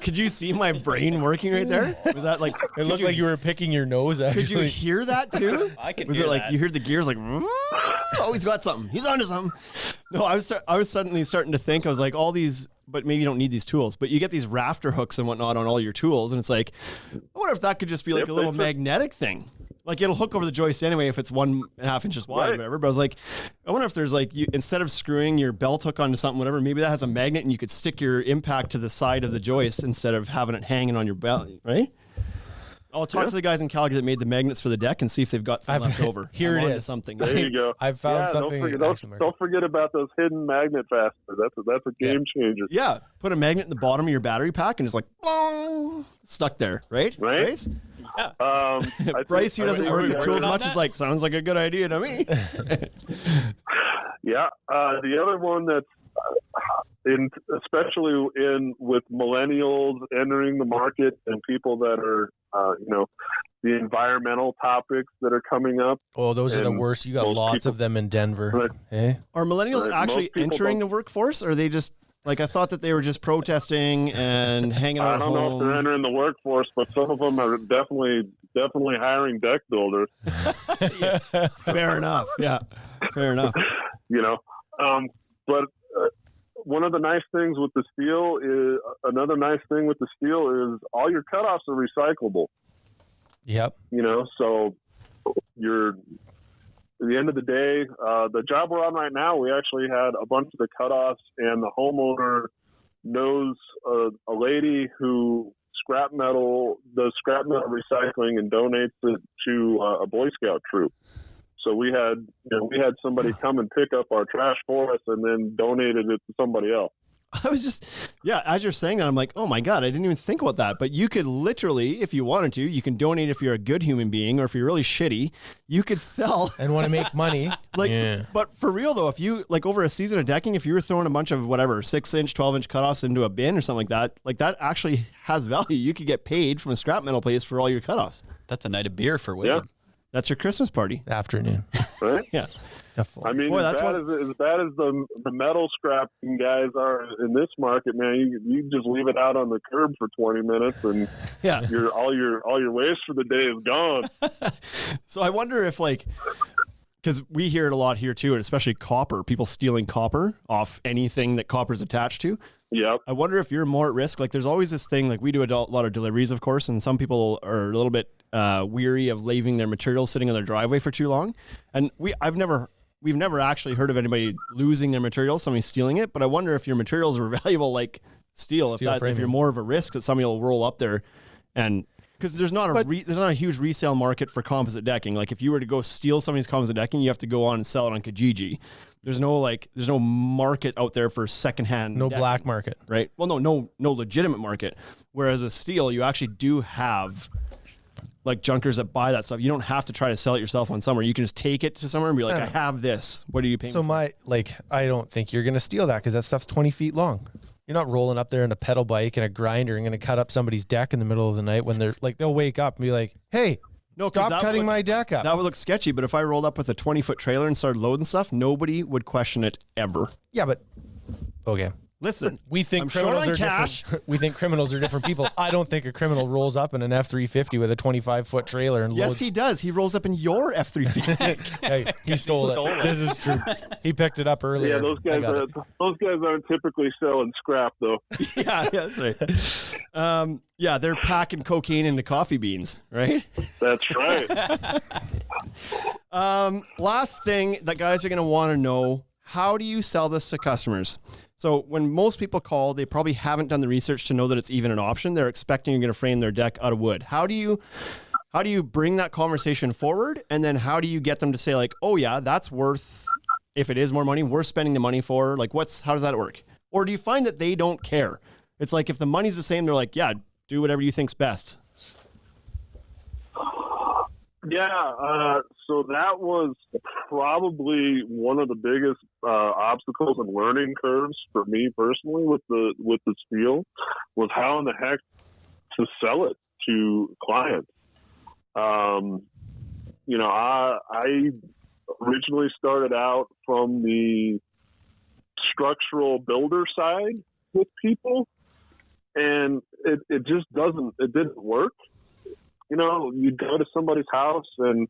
Speaker 1: Could you see my brain working right there? Was that like,
Speaker 3: It looked like you were picking your nose, actually.
Speaker 1: could you hear that too?
Speaker 5: I could
Speaker 1: Was
Speaker 5: hear
Speaker 1: it like
Speaker 5: that.
Speaker 1: you heard the gears like, oh, he's got something. He's onto something. No, I was suddenly starting to think, I was like, all these, but maybe you don't need these tools, but you get these rafter hooks and whatnot on all your tools. And it's like, I wonder if that could just be like a little magnetic thing. Like it'll hook over the joist anyway if it's 1.5 inches wide, or whatever. But I was like, I wonder if there's like, instead of screwing your belt hook onto something, whatever, maybe that has a magnet and you could stick your impact to the side of the joist instead of having it hanging on your belt, right? I'll talk to the guys in Calgary that made the magnets for the deck and see if they've got some left over.
Speaker 3: Here
Speaker 1: I'm
Speaker 3: it
Speaker 1: onto
Speaker 3: is.
Speaker 1: Something.
Speaker 4: There you go.
Speaker 3: I've found something.
Speaker 4: Don't forget about those hidden magnet fasteners. That's a game changer.
Speaker 1: Yeah, put a magnet in the bottom of your battery pack and it's like, boom, stuck there, right?
Speaker 4: Right?
Speaker 1: Bryce?
Speaker 4: Bryce,
Speaker 1: who doesn't work with tools much, is like, sounds like a good idea to me.
Speaker 4: Yeah. The other one that's especially with millennials entering the market and people that are, the environmental topics that are coming up.
Speaker 3: Oh, those are the worst. You got lots of them in Denver.
Speaker 4: Right.
Speaker 3: Hey?
Speaker 1: Are millennials actually entering the workforce? Or are they just, like, I thought that they were just protesting and hanging out
Speaker 4: I don't know if they're entering the workforce, but some of them are definitely hiring deck builders.
Speaker 1: Fair enough. Yeah, fair enough.
Speaker 4: But one of the nice things with the steel is all your cutoffs are recyclable.
Speaker 3: Yep.
Speaker 4: So at the end of the day, the job we're on right now, we actually had a bunch of the cutoffs, and the homeowner knows a lady who does scrap metal recycling and donates it to a Boy Scout troop. So we had somebody come and pick up our trash for us and then donated it to somebody else.
Speaker 1: I was just, as you're saying that, I'm like, oh my God, I didn't even think about that. But you could literally, if you wanted to, you can donate if you're a good human being, or if you're really shitty, you could sell.
Speaker 3: And want to make money.
Speaker 1: But for real though, if you, like over a season of decking, if you were throwing a bunch of whatever, 6-inch, 12-inch cutoffs into a bin or something like that actually has value. You could get paid from a scrap metal place for all your cutoffs.
Speaker 5: That's a night of beer for Wade.
Speaker 4: Yeah.
Speaker 1: That's your Christmas party.
Speaker 3: Afternoon.
Speaker 4: Right?
Speaker 1: Yeah.
Speaker 4: I mean,
Speaker 1: Boy,
Speaker 4: as bad as the metal scrapping guys are in this market, man, you just leave it out on the curb for 20 minutes, and all your waste for the day is gone.
Speaker 1: So I wonder if, like, because we hear it a lot here too, and especially copper, people stealing copper off anything that copper's attached to.
Speaker 4: Yep.
Speaker 1: I wonder if you're more at risk. Like, there's always this thing, like we do a lot of deliveries, of course, and some people are a little bit weary of leaving their materials sitting on their driveway for too long. And we've never actually heard of anybody losing their materials, somebody stealing it. But I wonder if your materials are valuable, like steel if you're more of a risk that somebody will roll up there, and because there's not a huge resale market for composite decking. Like if you were to go steal somebody's composite decking, you have to go on and sell it on Kijiji. There's no market out there for secondhand.
Speaker 3: No
Speaker 1: decking,
Speaker 3: black market,
Speaker 1: right? Well, no legitimate market. Whereas with steel, you actually do have like junkers that buy that stuff. You don't have to try to sell it yourself on somewhere. You can just take it to somewhere and be like, I have this. What are you paying? So
Speaker 3: I don't think you're going to steal that because that stuff's 20 feet long. You're not rolling up there in a pedal bike and a grinder and going to cut up somebody's deck in the middle of the night when they're like, they'll wake up and be like, hey, stop cutting my deck up.
Speaker 1: That would look sketchy, but if I rolled up with a 20-foot trailer and started loading stuff, nobody would question it ever.
Speaker 3: Yeah, but okay.
Speaker 1: Listen,
Speaker 3: we think
Speaker 1: I'm
Speaker 3: criminals
Speaker 1: short on
Speaker 3: are
Speaker 1: cash.
Speaker 3: Different. We think criminals are different people. I don't think a criminal rolls up in an F-350 with a 25-foot trailer and loads.
Speaker 1: Yes, he does. He rolls up in your F-350.
Speaker 3: Hey, he stole it. This is true. He picked it up earlier.
Speaker 4: Yeah, those guys aren't typically selling scrap though.
Speaker 1: yeah, that's right. They're packing cocaine into coffee beans, right?
Speaker 4: That's right.
Speaker 1: Last thing that guys are going to want to know: how do you sell this to customers? So when most people call, they probably haven't done the research to know that it's even an option. They're expecting you're going to frame their deck out of wood. How do you bring that conversation forward? And then how do you get them to say like, oh yeah, that's worth, if it is more money, we're spending the money for, like, how does that work? Or do you find that they don't care? It's like, if the money's the same, they're like, yeah, do whatever you think's best.
Speaker 4: Yeah, so that was probably one of the biggest obstacles and learning curves for me personally with the steel, was how in the heck to sell it to clients. I originally started out from the structural builder side with people, and it just didn't work. You know, you'd go to somebody's house and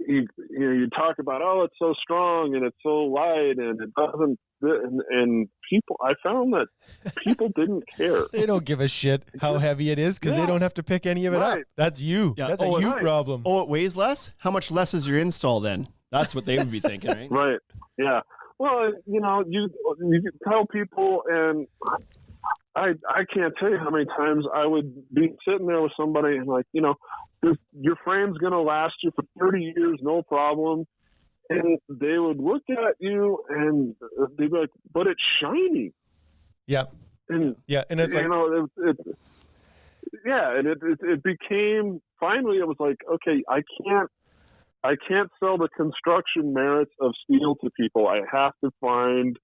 Speaker 4: you talk about, oh, it's so strong and it's so light and it doesn't, and people, I found that people didn't care.
Speaker 3: They don't give a shit how heavy it is because they don't have to pick any of it up. That's you. Yeah. That's a you problem.
Speaker 1: Oh, it weighs less? How much less is your install then? That's what they would be thinking, right?
Speaker 4: Right. Yeah. Well, you know, you tell people, and I can't tell you how many times I would be sitting there with somebody and like, you know, your frame's going to last you for 30 years, no problem. And they would look at you and they'd be like, but it's shiny.
Speaker 3: Yeah.
Speaker 4: And
Speaker 3: it's like,
Speaker 4: you know, it became, finally it was like, okay, I can't sell the construction merits of steel to people. I have to find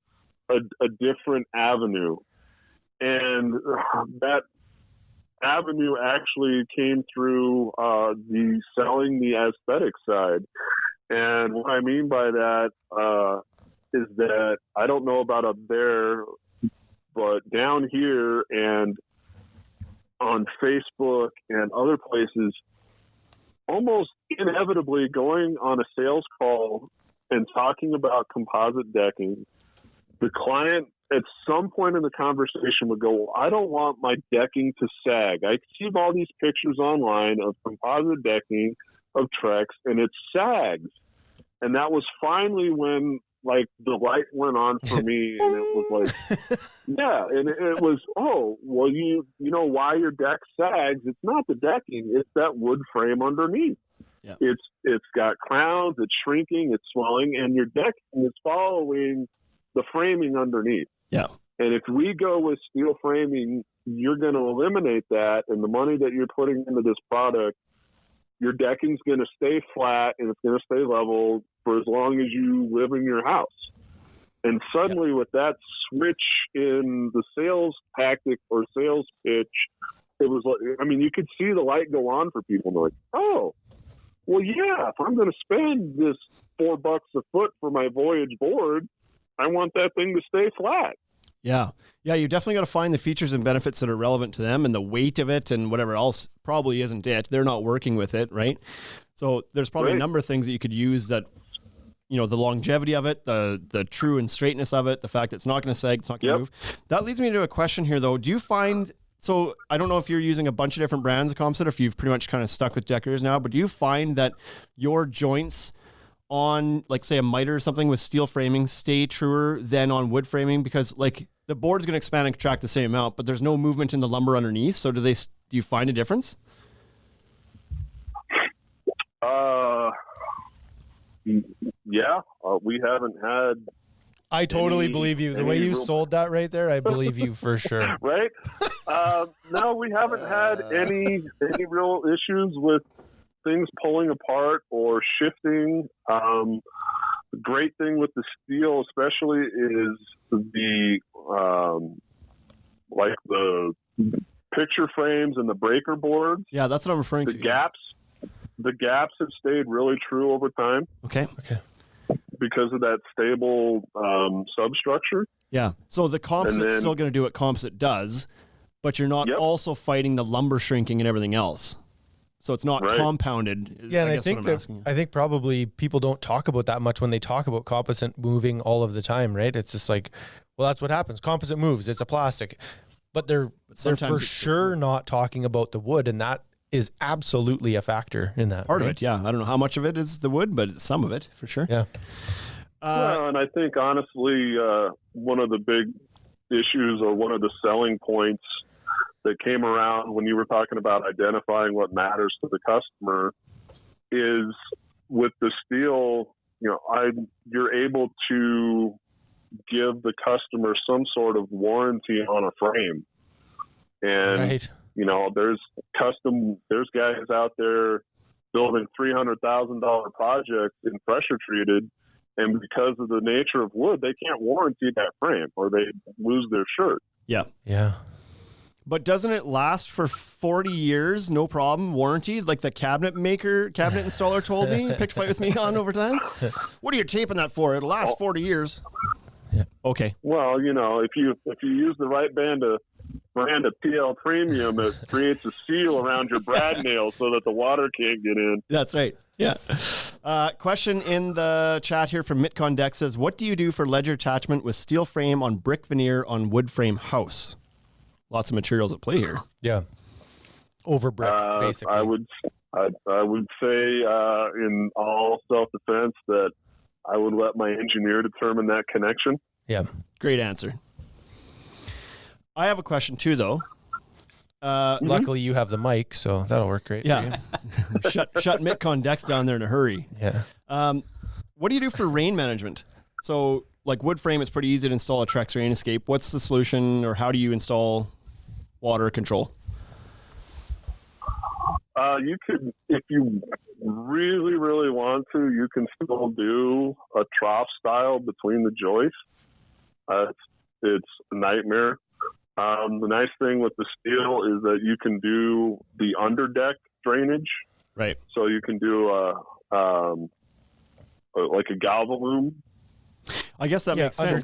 Speaker 4: a different avenue. And that avenue actually came through the selling the aesthetic side. And what I mean by that is that I don't know about up there, but down here and on Facebook and other places, almost inevitably going on a sales call and talking about composite decking, the client at some point in the conversation would go, well, I don't want my decking to sag. I see all these pictures online of composite decking of Trex and it sags. And that was finally when like the light went on for me and it was like, yeah. And it was, oh, well, you know why your deck sags? It's not the decking. It's that wood frame underneath.
Speaker 1: Yeah.
Speaker 4: It's got crowns, it's shrinking, it's swelling, and your decking is following the framing underneath.
Speaker 1: Yeah.
Speaker 4: And if we go with steel framing, you're going to eliminate that. And the money that you're putting into this product, your decking's going to stay flat and it's going to stay level for as long as you live in your house. And suddenly with that switch in the sales tactic or sales pitch, it was like, I mean, you could see the light go on for people. And they're like, oh, well, yeah, if I'm going to spend this $4 a foot for my Voyage board, I want that thing to stay flat.
Speaker 1: Yeah. Yeah. You definitely got to find the features and benefits that are relevant to them, and the weight of it and whatever else probably isn't it. They're not working with it. Right. So there's probably a number of things that you could use that, you know, the longevity of it, the true and straightness of it, the fact that it's not going to sag, it's not going to move. That leads me to a question here though. Do you find, so I don't know if you're using a bunch of different brands of composite, or if you've pretty much kind of stuck with Deckers now, but do you find that your joints on, like, say, a miter or something with steel framing stay truer than on wood framing? Because like the board's going to expand and contract the same amount, but there's no movement in the lumber underneath. So do you find a difference?
Speaker 4: Yeah, we haven't had.
Speaker 3: I totally believe you. The way you sold that right there, I believe you for sure.
Speaker 4: Right? No, we haven't had any real issues with things pulling apart or shifting. The great thing with the steel, especially, is the like the picture frames and the breaker boards.
Speaker 1: Yeah, that's what I'm referring to.
Speaker 4: The gaps have stayed really true over time.
Speaker 1: Okay.
Speaker 4: Because of that stable substructure.
Speaker 1: Yeah. So the composite's still going to do what composite does, but you're not also fighting the lumber shrinking and everything else. So it's not compounded.
Speaker 3: Yeah, and I think probably people don't talk about that much when they talk about composite moving all of the time, right? It's just like, well, that's what happens. Composite moves. It's a plastic. But they're for sure not talking about the wood, and that is absolutely a factor in that.
Speaker 1: Part of it, yeah. I don't know how much of it is the wood, but some of it, for sure.
Speaker 3: Yeah.
Speaker 4: Well, and I think, honestly, one of the big issues or one of the selling points that came around when you were talking about identifying what matters to the customer is with the steel, you know, you're able to give the customer some sort of warranty on a frame. And, you know, there's guys out there building $300,000 projects in pressure treated, and because of the nature of wood, they can't warranty that frame or they lose their shirt.
Speaker 1: Yeah.
Speaker 3: Yeah.
Speaker 1: But doesn't it last for 40 years? No problem. Warranted, like the cabinet installer told me, picked a fight with me on over time. What are you taping that for? It'll last 40 years. Yeah. Okay.
Speaker 4: Well, you know, if you use the right band of brand of PL Premium, it creates a seal around your brad nail so that the water can't get in.
Speaker 1: That's right. Yeah. Question in the chat here from Mitcon Deck says, what do you do for ledger attachment with steel frame on brick veneer on wood frame house? Lots of materials at play here.
Speaker 3: Yeah. Over brick, basically.
Speaker 4: I would say in all self-defense that I would let my engineer determine that connection.
Speaker 3: Yeah.
Speaker 1: Great answer. I have a question too, though.
Speaker 3: Luckily, you have the mic, so that'll work great.
Speaker 1: Yeah. shut Mitcon Decks down there in a hurry.
Speaker 3: Yeah.
Speaker 1: What do you do for rain management? So, like wood frame, it's pretty easy to install a Trex Rain Escape. What's the solution, or how do you install water control?
Speaker 4: You could, if you really, really want to, you can still do a trough style between the joists. It's a nightmare. The nice thing with the steel is that you can do the underdeck drainage.
Speaker 1: Right.
Speaker 4: So you can do like a galvalume.
Speaker 1: I guess that makes sense.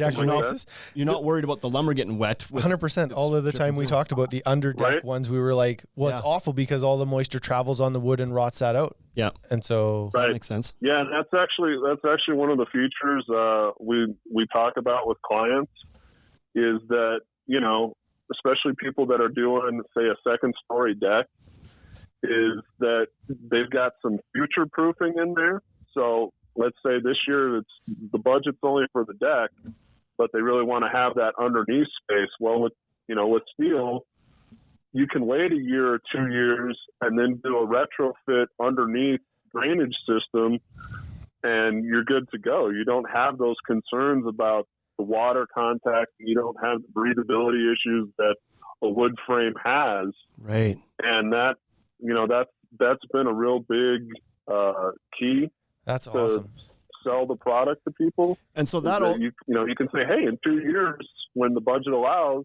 Speaker 1: You're not worried about the lumber getting wet.
Speaker 3: 100%. All of the time we talked about the underdeck ones, we were like, well, it's awful because all the moisture travels on the wood and rots that out.
Speaker 1: Yeah.
Speaker 3: And so
Speaker 1: that makes sense.
Speaker 4: Yeah, and that's actually one of the features we talk about with clients is that, you know, especially people that are doing, say, a second story deck, is that they've got some future proofing in there. So let's say this year the budget's only for the deck, but they really want to have that underneath space. Well, with steel, you can wait a year or 2 years and then do a retrofit underneath drainage system, and you're good to go. You don't have those concerns about the water contact. You don't have the breathability issues that a wood frame has.
Speaker 1: Right.
Speaker 4: And that's been a real big key.
Speaker 3: That's awesome.
Speaker 4: Sell the product to people.
Speaker 1: And so that'll,
Speaker 4: you can say, hey, in 2 years, when the budget allows,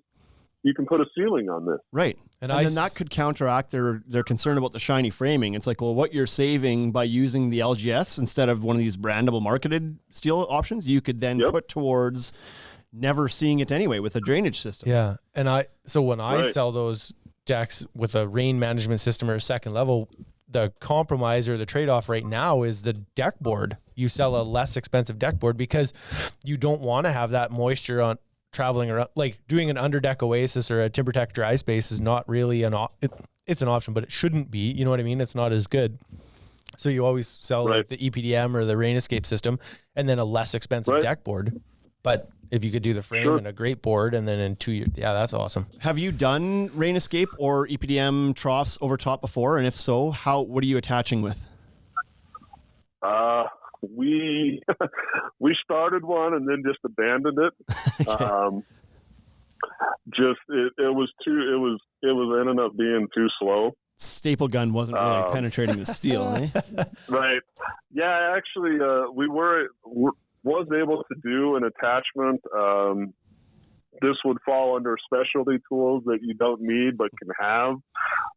Speaker 4: you can put a ceiling on this.
Speaker 1: Right. And then that could counteract their concern about the shiny framing. It's like, well, what you're saving by using the LGS instead of one of these brandable marketed steel options, you could then put towards never seeing it anyway with a drainage system.
Speaker 3: Yeah. And when I sell those decks with a rain management system or a second level, the compromise or the trade-off right now is the deck board. You sell a less expensive deck board because you don't want to have that moisture on traveling around. Like doing an underdeck oasis or a TimberTech dry space is not really it's an option, but it shouldn't be. You know what I mean? It's not as good. So you always sell like the EPDM or the Rain Escape system and then a less expensive deck board. But if you could do the frame and a great board and then in 2 years, that's awesome.
Speaker 1: Have you done Rain Escape or EPDM troughs over top before? And if so, what are you attaching with?
Speaker 4: We started one and then just abandoned it. It was ended up being too slow.
Speaker 1: Staple gun wasn't really penetrating the steel, eh?
Speaker 4: Right. Yeah, actually, we was able to do an attachment. This would fall under specialty tools that you don't need but can have.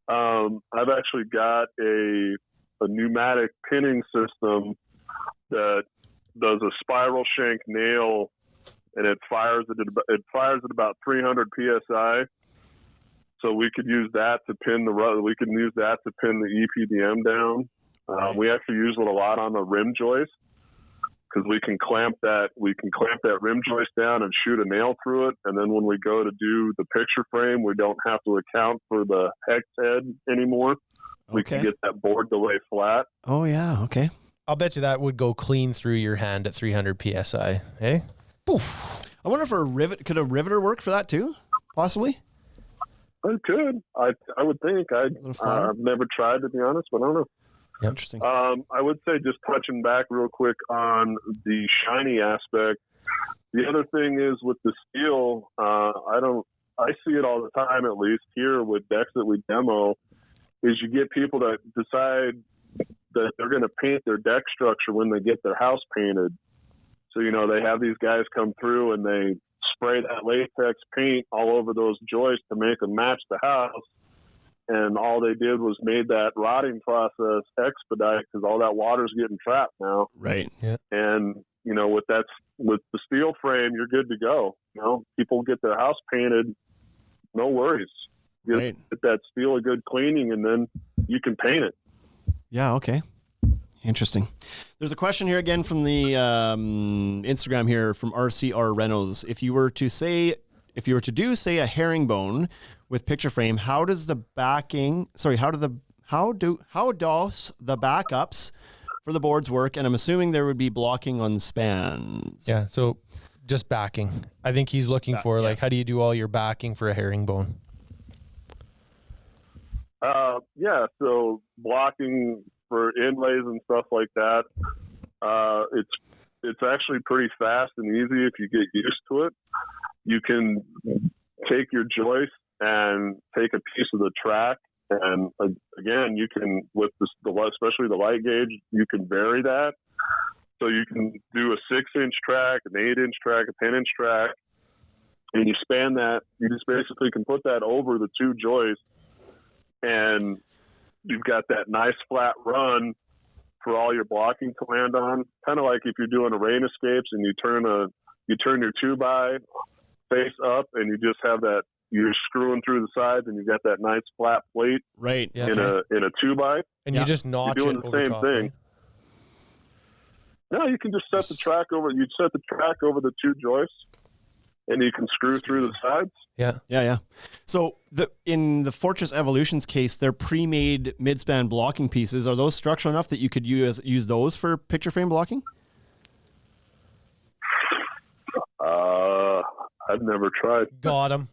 Speaker 4: I've actually got a pneumatic pinning system that does a spiral shank nail, and it fires at about 300 psi. So we could use that to pin the EPDM down. We actually use it a lot on the rim joist because we can clamp that rim joist down and shoot a nail through it. And then when we go to do the picture frame, we don't have to account for the hex head anymore. We can get that board to lay flat.
Speaker 1: Oh yeah. Okay.
Speaker 3: I'll bet you that would go clean through your hand at 300 PSI. Hey? Poof.
Speaker 1: I wonder if could a riveter work for that too? Possibly?
Speaker 4: It could. I would think. I've never tried, to be honest, but I don't know.
Speaker 1: Yeah, interesting.
Speaker 4: I would say, just touching back real quick on the shiny aspect, the other thing is with the steel, I see it all the time, at least here with decks that we demo, is you get people that decide that they're going to paint their deck structure when they get their house painted. So, they have these guys come through and they spray that latex paint all over those joists to make them match the house. And all they did was made that rotting process expedite because all that water's getting trapped now.
Speaker 1: Right. Yeah.
Speaker 4: And, with the steel frame, you're good to go. People get their house painted no worries. Get that steel a good cleaning, and then you can paint it.
Speaker 1: Yeah. Okay. Interesting. There's a question here again from the Instagram here from RCR Reynolds. If you were to do a herringbone with picture frame, how does the backups for the boards work? And I'm assuming there would be blocking on spans.
Speaker 3: Yeah. So just backing. I think he's looking for like, how do you do all your backing for a herringbone?
Speaker 4: So blocking for inlays and stuff like that, it's actually pretty fast and easy if you get used to it. You can take your joist and take a piece of the track, and again, you can, with especially the light gauge, you can vary that. So you can do a 6-inch track, an 8-inch track, a 10-inch track, and you span that. You just basically can put that over the two joists, and you've got that nice flat run for all your blocking to land on. Kind of like if you're doing a rain escapes and you turn your 2x face up, and you just have that, you're screwing through the sides, and you got that nice flat plate
Speaker 1: right
Speaker 4: in a 2x,
Speaker 3: and you just notch
Speaker 4: you're doing
Speaker 3: it
Speaker 4: the
Speaker 3: over
Speaker 4: same
Speaker 3: top,
Speaker 4: thing.
Speaker 3: Right?
Speaker 4: No, you can just set the track over. You'd set the track over the two joists, and you can screw through the sides.
Speaker 1: Yeah. So in the Fortress Evolution's case, they're pre-made mid-span blocking pieces. Are those structural enough that you could use those for picture frame blocking?
Speaker 4: I've never tried.
Speaker 3: Got him.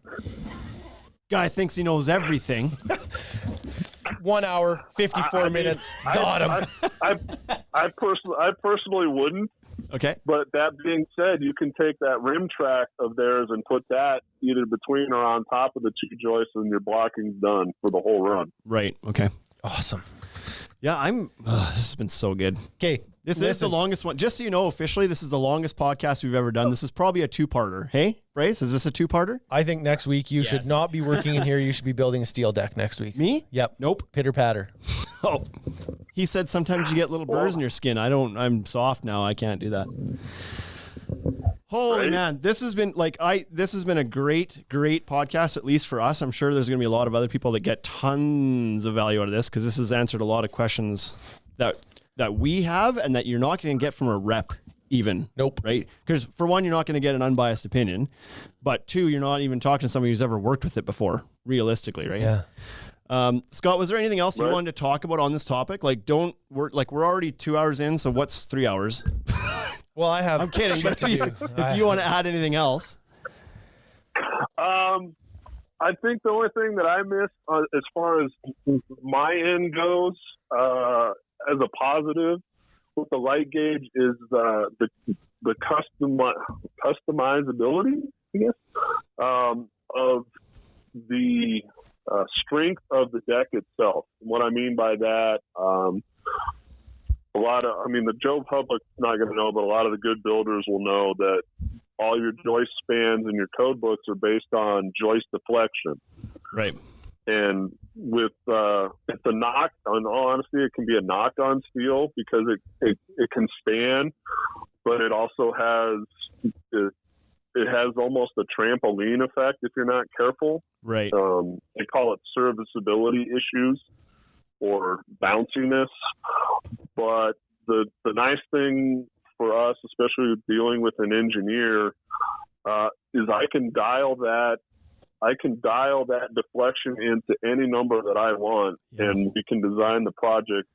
Speaker 1: Guy thinks he knows everything.
Speaker 3: 1 hour, 54 minutes. Got him.
Speaker 4: I personally wouldn't.
Speaker 1: Okay.
Speaker 4: But that being said, you can take that rim track of theirs and put that either between or on top of the two joists, and your blocking's done for the whole run.
Speaker 1: Right. Okay.
Speaker 3: Awesome.
Speaker 1: Yeah, this has been so good.
Speaker 3: Okay.
Speaker 1: This is the longest one. Just so you know, officially, this is the longest podcast we've ever done. This is probably a 2-parter. Hey, Bryce, is this a 2-parter?
Speaker 3: I think next week you should not be working in here. You should be building a steel deck next week.
Speaker 1: Me?
Speaker 3: Yep.
Speaker 1: Nope.
Speaker 3: Pitter patter.
Speaker 1: Oh, he said sometimes you get little burrs in your skin. I'm soft now. I can't do that. Holy man, this has been a great podcast, at least for us. I'm sure there's going to be a lot of other people that get tons of value out of this, because this has answered a lot of questions that we have and that you're not going to get from a rep even.
Speaker 3: Nope.
Speaker 1: Right? Because for one, you're not going to get an unbiased opinion, but two, you're not even talking to somebody who's ever worked with it before, realistically, right?
Speaker 3: Yeah.
Speaker 1: Scott, was there anything else you wanted to talk about on this topic? We're already 2 hours in, so what's 3 hours?
Speaker 3: Well, I'm
Speaker 1: kidding, but if you want to add anything else.
Speaker 4: I think the only thing that I missed as far as my end goes, as a positive with the light gauge, is the customizability, I guess, of the strength of the deck itself. What I mean by that, the Joe public's not going to know, but a lot of the good builders will know that all your joist spans and your code books are based on joist deflection.
Speaker 1: Right.
Speaker 4: And with it's a knock, in all honesty, it can be a knock on steel because it can span, but it also has it has almost a trampoline effect if you're not careful.
Speaker 1: Right.
Speaker 4: They call it serviceability issues or bounciness. But the nice thing for us, especially dealing with an engineer, is I can dial that deflection into any number that I want, and we can design the project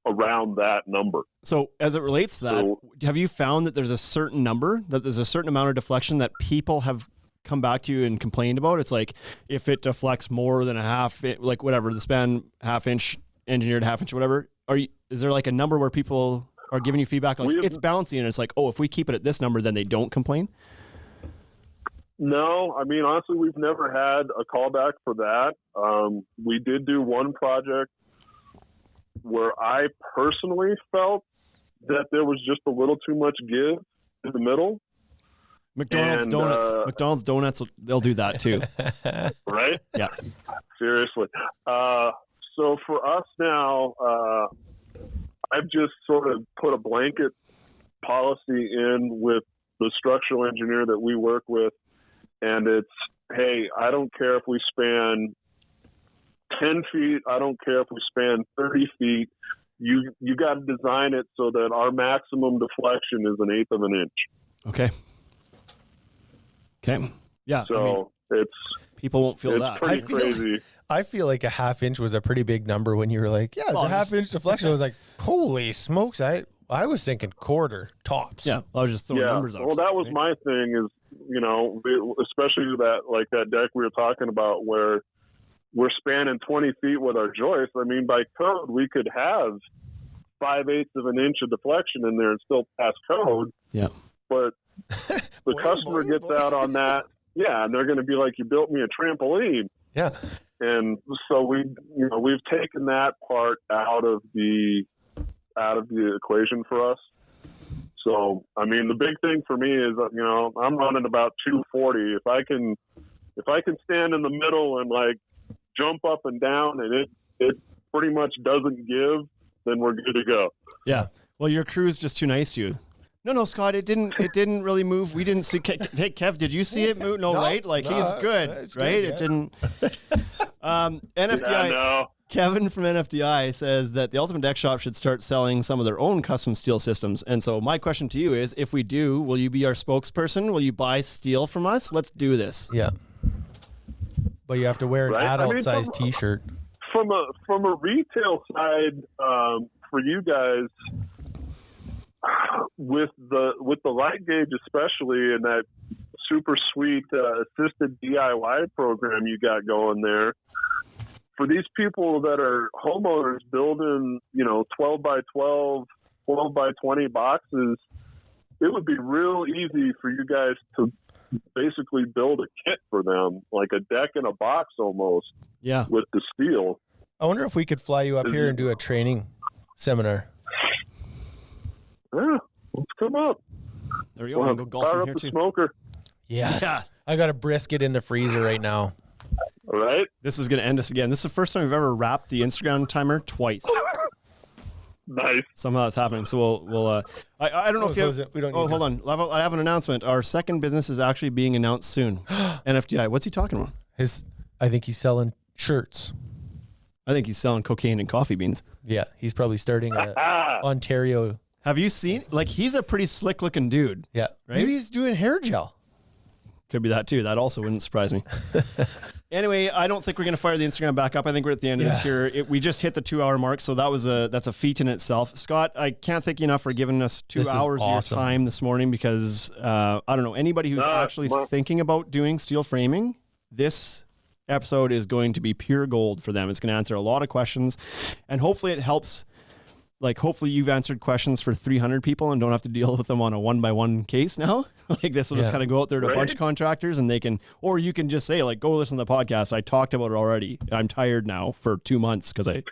Speaker 4: around that number.
Speaker 1: So as it relates to that, have you found that there's a certain number, that there's a certain amount of deflection that people have come back to you and complained about? It's like, if it deflects more than a half, like whatever, the span half-inch, engineered half-inch, whatever, is there like a number where people are giving you feedback like it's bouncy, and it's like, oh, if we keep it at this number, then they don't complain?
Speaker 4: No, I mean, honestly, we've never had a callback for that. We did do one project where I personally felt that there was just a little too much give in the middle.
Speaker 1: McDonald's Donuts, they'll do that too.
Speaker 4: Right?
Speaker 1: Yeah.
Speaker 4: Seriously. So for us now, I've just sort of put a blanket policy in with the structural engineer that we work with, and hey, I don't care if we span 10 feet. I don't care if we span 30 feet. You got to design it so that our maximum deflection is 1/8 of an inch.
Speaker 1: Okay. Yeah.
Speaker 4: So it's
Speaker 1: people won't feel that.
Speaker 4: Pretty crazy.
Speaker 3: I feel like a 1/2 inch was a pretty big number when you were like, yeah, it's a 1/2 inch deflection. I was like, holy smokes. I was thinking quarter tops.
Speaker 1: Yeah. I was just throwing numbers out.
Speaker 4: Well, that was my thing is, especially that deck we were talking about where we're spanning 20 feet with our joist. I mean, by code, we could have 5/8 of an inch of deflection in there and still pass code.
Speaker 1: Yeah.
Speaker 4: But the customer gets out on that. Yeah. And they're going to be like, you built me a trampoline.
Speaker 3: Yeah.
Speaker 4: And so we've taken that part out of the equation for us. So, I mean, the big thing for me is, I'm running about 240. If I can stand in the middle and like jump up and down and it pretty much doesn't give, then we're good to go.
Speaker 1: Yeah. Well, your crew's just too nice to you. No, Scott, it didn't really move. We didn't see. Hey, Kev, did you see it move? No, right? Like he's good, right? Good, yeah. It didn't. NFDI.
Speaker 4: Yeah, no.
Speaker 1: Kevin from NFDI says that the Ultimate Deck Shop should start selling some of their own custom steel systems. And so my question to you is, if we do, will you be our spokesperson? Will you buy steel from us? Let's do this.
Speaker 3: Yeah. But you have to wear an adult-sized T-shirt.
Speaker 4: From a retail side, for you guys, with the light gauge especially, and that super sweet assisted DIY program you got going there, for these people that are homeowners building 12 by 12, 12 by 20 boxes, it would be real easy for you guys to basically build a kit for them, like a deck in a box almost.
Speaker 1: Yeah,
Speaker 4: with the steel.
Speaker 3: I wonder if we could fly you up here and do a training seminar.
Speaker 4: Yeah, let's come up.
Speaker 1: There you go. We'll go golfing here too.
Speaker 4: Smoker.
Speaker 3: Yes.
Speaker 1: Yeah.
Speaker 3: I got a brisket in the freezer right now.
Speaker 4: All right.
Speaker 1: This is going to end us again. This is the first time we've ever wrapped the Instagram timer twice.
Speaker 4: Nice.
Speaker 1: Somehow it's happening. So we'll I don't know if you have,
Speaker 3: we don't need
Speaker 1: hold on. I have an announcement. Our second business is actually being announced soon. NFDI. What's he talking about?
Speaker 3: I think he's selling shirts.
Speaker 1: I think he's selling cocaine and coffee beans.
Speaker 3: Yeah, he's probably starting a Ontario.
Speaker 1: Have you seen? Like, he's a pretty slick looking dude.
Speaker 3: Yeah.
Speaker 1: Right?
Speaker 3: Maybe he's doing hair gel.
Speaker 1: Could be that too. That also wouldn't surprise me. Anyway, I don't think we're going to fire the Instagram back up. I think we're at the end of this here. We just hit the 2 hour mark, so that's a feat in itself. Scott, I can't thank you enough for giving us 2 hours of your time this morning because I don't know, anybody who's actually thinking about doing steel framing, this episode is going to be pure gold for them. It's going to answer a lot of questions, and hopefully it helps. Like, hopefully you've answered questions for 300 people and don't have to deal with them on a 1-by-1 case now. Like, this will just kind of go out there to a bunch of contractors, and they can, or you can just say, like, go listen to the podcast. I talked about it already. I'm tired now for 2 months because I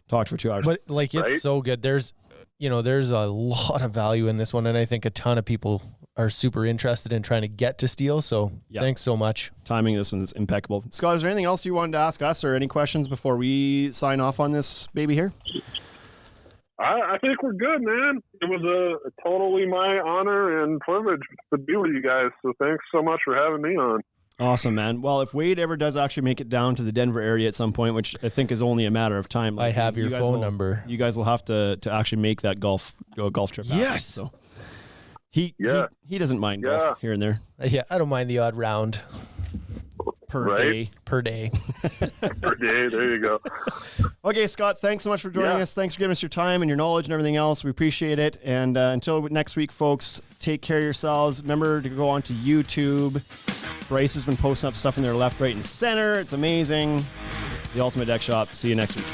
Speaker 1: talked for 2 hours.
Speaker 3: But like, it's so good. There's a lot of value in this one, and I think a ton of people are super interested in trying to get to steel. So thanks so much.
Speaker 1: Timing this one is impeccable. Scott, is there anything else you wanted to ask us or any questions before we sign off on this baby here?
Speaker 4: I think we're good, man. It was a totally my honor and privilege to be with you guys. So thanks so much for having me on.
Speaker 1: Awesome, man. Well, if Wade ever does actually make it down to the Denver area at some point, which I think is only a matter of time.
Speaker 3: I have your phone number.
Speaker 1: You guys will have to actually make that golf trip happen.
Speaker 3: Yes.
Speaker 1: So he doesn't mind golf here and there.
Speaker 3: Yeah, I don't mind the odd round.
Speaker 1: Per day.
Speaker 4: Per day. There you go.
Speaker 1: Okay, Scott, thanks so much for joining us. Thanks for giving us your time and your knowledge and everything else. We appreciate it. And until next week, folks, take care of yourselves. Remember to go onto YouTube. Bryce has been posting up stuff in there left, right, and center. It's amazing. The Ultimate Deck Shop. See you next week.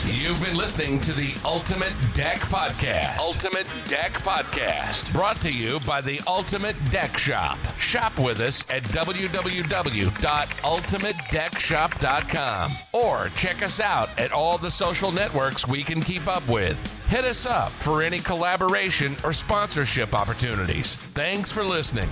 Speaker 2: You've been listening to the Ultimate Deck Podcast. Ultimate Deck Podcast. Brought to you by the Ultimate Deck Shop. Shop with us at www.ultimatedeckshop.com or check us out at all the social networks we can keep up with. Hit us up for any collaboration or sponsorship opportunities. Thanks for listening.